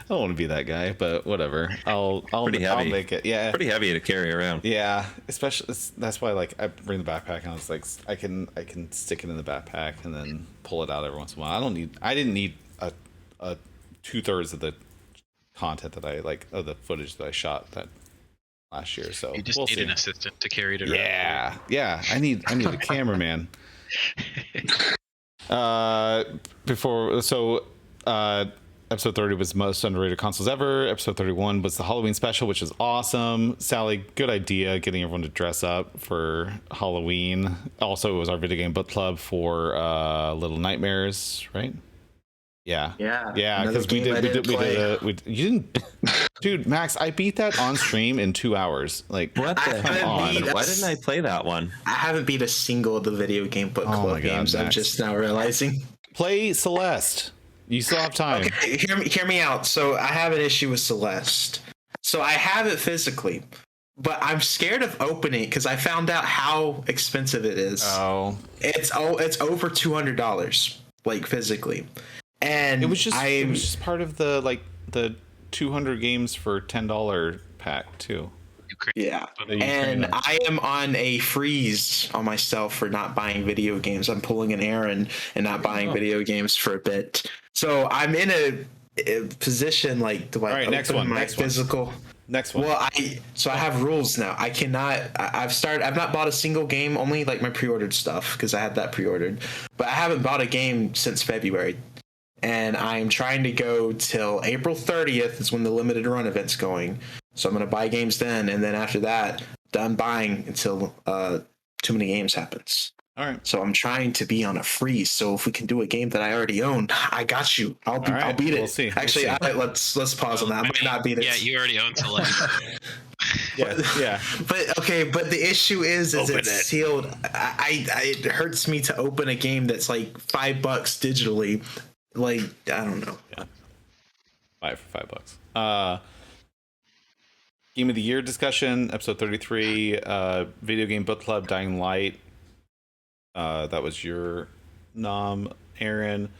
Speaker 1: want to be that guy, but whatever. I'll make it. Yeah,
Speaker 2: pretty heavy to carry around.
Speaker 1: Yeah, especially that's why like I bring the backpack, and I was like, I can stick it in the backpack and then pull it out every once in a while. I didn't need a 2/3 of the content that I like of the footage that I shot that last year. So
Speaker 6: you just need an assistant to carry it around.
Speaker 1: Yeah. I need a cameraman. Episode 30 was most underrated consoles ever. Episode 31 was the Halloween special, which is awesome. Sally, good idea getting everyone to dress up for Halloween. Also, it was our video game book club for Little Nightmares, right? Yeah. Because we did. You didn't, dude. Max, I beat that on stream in 2 hours. Like,
Speaker 2: what the hell? Why didn't I play that one?
Speaker 4: I haven't beat a single of the video game book club games. Max. I'm just now realizing.
Speaker 1: Play Celeste. You still have time.
Speaker 4: Okay, hear me out. So I have an issue with Celeste. So I have it physically, but I'm scared of opening it because I found out how expensive it is.
Speaker 1: Oh.
Speaker 4: It's over $200, like physically. And
Speaker 1: it was just part of the 200 games for $10 pack too.
Speaker 4: Yeah, and I am on a freeze on myself for not buying video games. I'm pulling an Aaron and not buying video games for a bit. So I'm in a position like, do I
Speaker 1: All right,
Speaker 4: open my physical?
Speaker 1: Next one.
Speaker 4: Well, I have rules now. I cannot. I've not bought a single game. Only like my pre-ordered stuff because I had that pre-ordered. But I haven't bought a game since February, and I'm trying to go till April 30th is when the limited run event's going. So I'm going to buy games then, and then after that, done buying until too many games happens.
Speaker 1: All right.
Speaker 4: So I'm trying to be on a freeze. So if we can do a game that I already own, I got you. I'll beat it.
Speaker 1: We'll see.
Speaker 4: Actually, let's pause on that. I might not beat it.
Speaker 6: Yeah, you already own Select.
Speaker 1: yeah.
Speaker 4: But the issue is it's sealed. It hurts me to open a game that's like $5 digitally. Like, I don't know.
Speaker 1: Yeah. Buy it for $5. Game of the Year discussion, episode 33, Video Game Book Club, Dying Light. That was your nom, Aaron.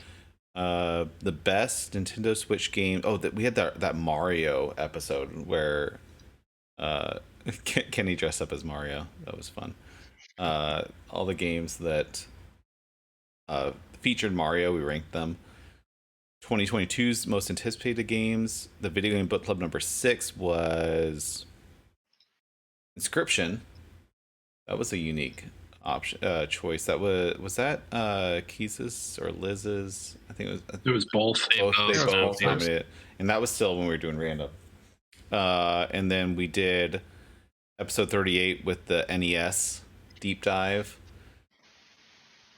Speaker 1: The best Nintendo Switch game. Oh, we had that Mario episode where Kenny dressed up as Mario. That was fun. All the games that featured Mario, we ranked them. 2022's most anticipated games. The Video Game Book Club number 6 was Inscription. That was a unique option choice. That was that Keys's or Liz's? I think
Speaker 5: it was both.
Speaker 1: They both nominated it, and that was still when we were doing random. And then we did episode 38 with the NES deep dive.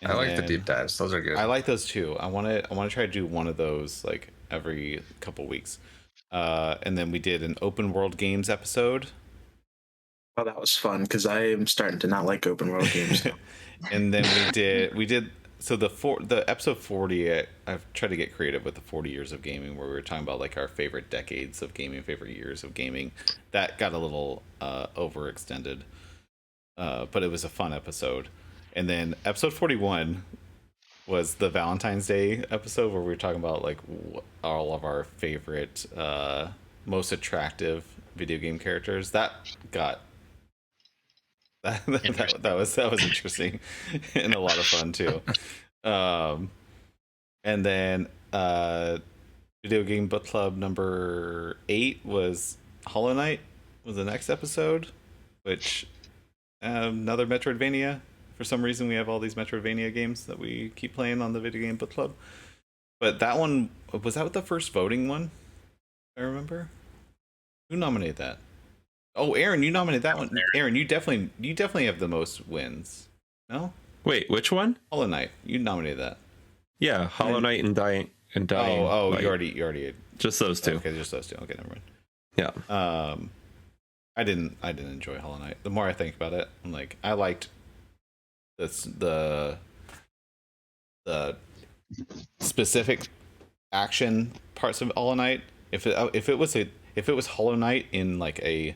Speaker 3: And I like the deep dives; those are good.
Speaker 1: I like those too. I want to try to do one of those like every couple weeks. And then we did an open world games episode.
Speaker 4: Oh, that was fun because I am starting to not like open world games.
Speaker 1: And then we did so the episode 40. I've tried to get creative with the 40 years of gaming, where we were talking about like our favorite decades of gaming, favorite years of gaming. That got a little overextended, but it was a fun episode. And then episode 41 was the Valentine's Day episode, where we were talking about like all of our favorite, most attractive video game characters. That was interesting and a lot of fun too. And then Video Game Book Club number 8 was Hollow Knight was the next episode, which another Metroidvania. For some reason, we have all these Metroidvania games that we keep playing on the Video Game Book Club. But that one, was that the first voting one? I remember. Who nominated that? Oh, Aaron, you nominated that one. Aaron, you definitely have the most wins. No?
Speaker 2: Wait, which one?
Speaker 1: Hollow Knight. You nominated that.
Speaker 2: Yeah, Hollow Knight and Dying.
Speaker 1: Oh,
Speaker 2: Light.
Speaker 1: you already
Speaker 2: just those two.
Speaker 1: Okay, just those two. Okay, never mind.
Speaker 2: Yeah.
Speaker 1: I didn't enjoy Hollow Knight. The more I think about it, I'm like, I liked the specific action parts of Hollow Knight. If it was Hollow Knight in like a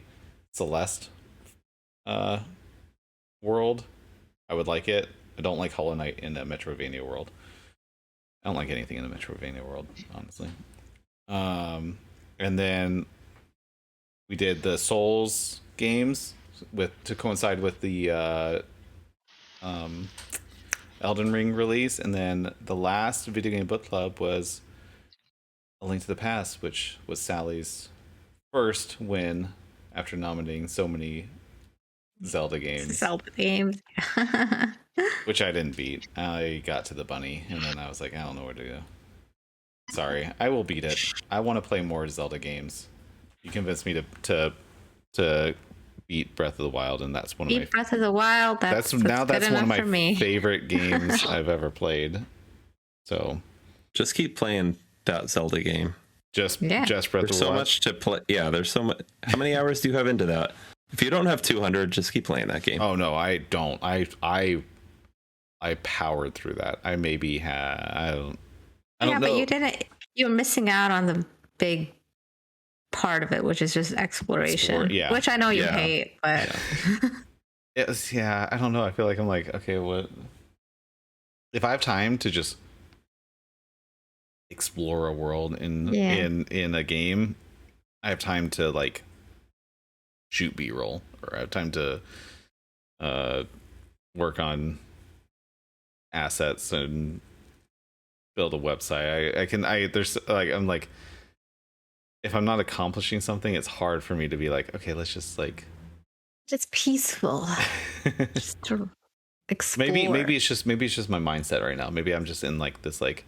Speaker 1: Celeste world, I would like it. I don't like Hollow Knight in a Metroidvania world. I don't like anything in the Metroidvania world, honestly. And then we did the Souls games to coincide with the Elden Ring release, and then the last Video Game Book Club was A Link to the Past, which was Sally's first win after nominating so many Zelda games. Which I didn't beat. I got to the bunny, and then I was like, I don't know where to go. Sorry, I will beat it. I want to play more Zelda games. You convinced me to beat Breath of the Wild, and that's one of my
Speaker 7: Breath of the Wild. That's
Speaker 1: one of my
Speaker 7: me.
Speaker 1: favorite games I've ever played. So
Speaker 2: just keep playing that Zelda game.
Speaker 1: Just Breath
Speaker 2: there's
Speaker 1: of the Wild.
Speaker 2: So much to play. Yeah, there's so much. How many hours do you have into that? If you don't have 200, just keep playing that game.
Speaker 1: Oh no, I don't. I powered through that. I maybe had. I don't know.
Speaker 7: But you didn't. You're missing out on the big part of it, which is just exploration. Which I know you hate, but
Speaker 1: I don't know. I feel like I'm like, okay, what if I have time to just explore a world in a game, I have time to like shoot B-roll, or I have time to work on assets and build a website. I'm like, if I'm not accomplishing something, it's hard for me to be like, okay, let's just like,
Speaker 7: just peaceful, just to explore.
Speaker 1: maybe it's just my mindset right now. Maybe I'm just in like this like,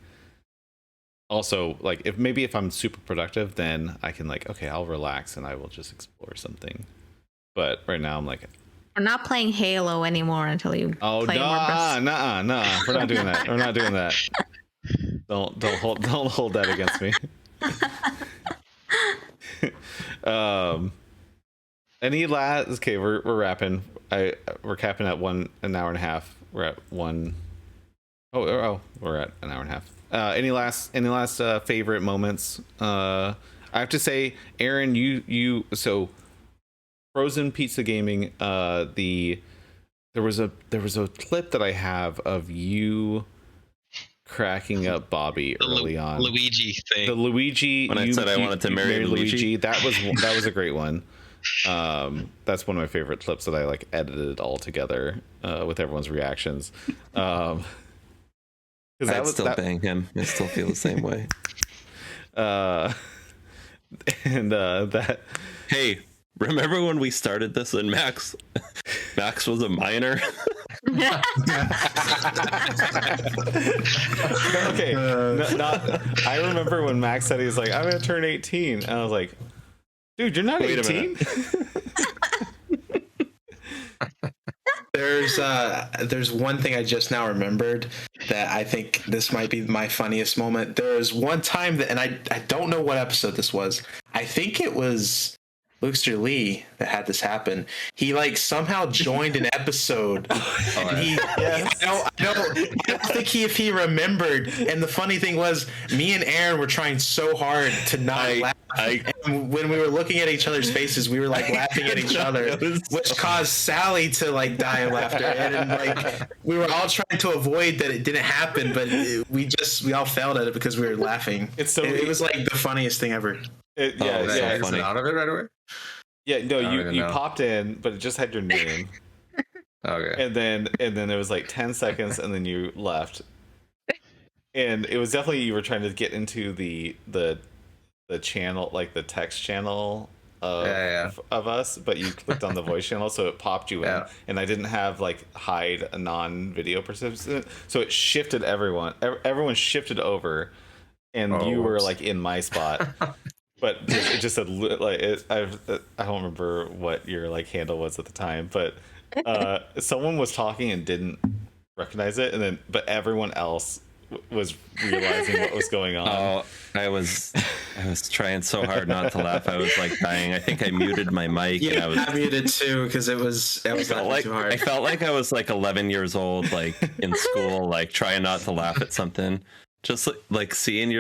Speaker 1: also like if I'm super productive, then I can like, okay, I'll relax and I will just explore something. But right now I'm like,
Speaker 7: we're not playing Halo anymore until you play more.
Speaker 1: Nah. We're not doing that. We're not doing that. Don't hold that against me. Any last? Okay, we're wrapping. We're capping at an hour and a half. We're at one. Oh, we're at an hour and a half. Any last favorite moments? I have to say, Aaron, you so Frozen Pizza Gaming. There was a clip that I have of you cracking up Bobby early on.
Speaker 6: Luigi thing.
Speaker 1: The Luigi.
Speaker 2: When I said I wanted to marry Luigi,
Speaker 1: that was a great one. That's one of my favorite clips that I like edited all together with everyone's reactions.
Speaker 2: I'd still bang him. I still feel the same way.
Speaker 1: That. Hey,
Speaker 2: remember when we started this and Max was a minor?
Speaker 1: Okay. I remember when Max said he's like, I'm gonna turn 18, and I was like, dude, you're not 18.
Speaker 4: There's one thing I just now remembered that I think this might be my funniest moment. There was one time and I don't know what episode this was. I think it was Luxter Lee that had this happen. He like somehow joined an episode. And I don't think if he remembered. And the funny thing was, me and Aaron were trying so hard to not laugh. And when we were looking at each other's faces, we were like laughing at each other, which caused Sally to like die of laughter. And like we were all trying to avoid that it didn't happen, but we all failed at it because we were laughing. It was like the funniest thing ever.
Speaker 3: Is it out of it right away?
Speaker 1: Yeah, no, you popped in, but it just had your name.
Speaker 3: Okay.
Speaker 1: And then it was like 10 seconds, and then you left. And it was definitely you were trying to get into the channel, like the text channel of us, but you clicked on the voice channel, so it popped you in. And I didn't have like hide a non-video participant, so it shifted everyone. Everyone shifted over, and you were like in my spot. But it just said like I don't remember what your like handle was at the time, but someone was talking and didn't recognize it, and but everyone else was realizing what was going on.
Speaker 2: Oh, I was trying so hard not to laugh. I was like dying. I think I muted my mic.
Speaker 4: Yeah,
Speaker 2: and
Speaker 4: I muted too because it was too hard.
Speaker 2: I felt like I was like 11 years old, like in school, like trying not to laugh at something. Just like seeing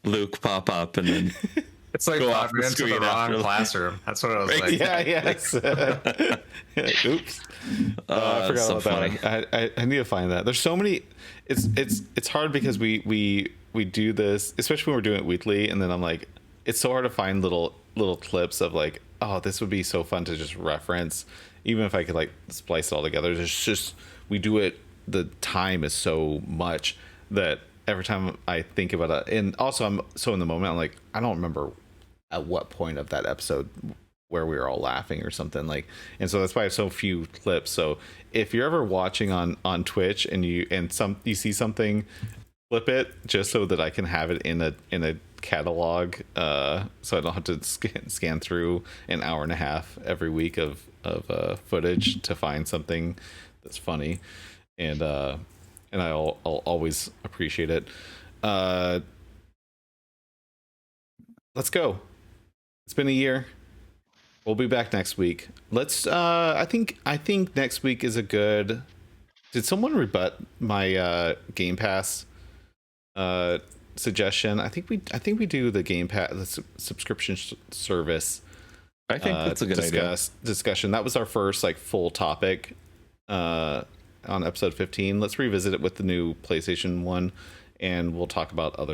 Speaker 2: Luke pop up and then
Speaker 3: it's like popping into the wrong classroom. That's what I was like.
Speaker 1: Yes. Oops. I forgot
Speaker 2: so
Speaker 1: about that one. I need to find that. There's so many. It's hard because we do this, especially when we're doing it weekly, and then I'm like, it's so hard to find little clips of like, oh, this would be so fun to just reference, even if I could like splice it all together. There's just we do it. The time is so much that every time I think about it, and also I'm so in the moment, I'm like, I don't remember at what point of that episode where we were all laughing or something like, and so that's why I have so few clips. So if you're ever watching on Twitch and you see something, flip it just so that I can have it in a catalog, so I don't have to scan through an hour and a half every week of footage to find something that's funny. And I'll always appreciate it. Let's go. It's been a year. We'll be back next week. Let's. I think next week is a good. Did someone rebut my Game Pass suggestion? I think we do the Game Pass, the subscription service.
Speaker 2: I think that's a good
Speaker 1: discussion. That was our first like full topic on episode 15. Let's revisit it with the new PlayStation 1 and we'll talk about other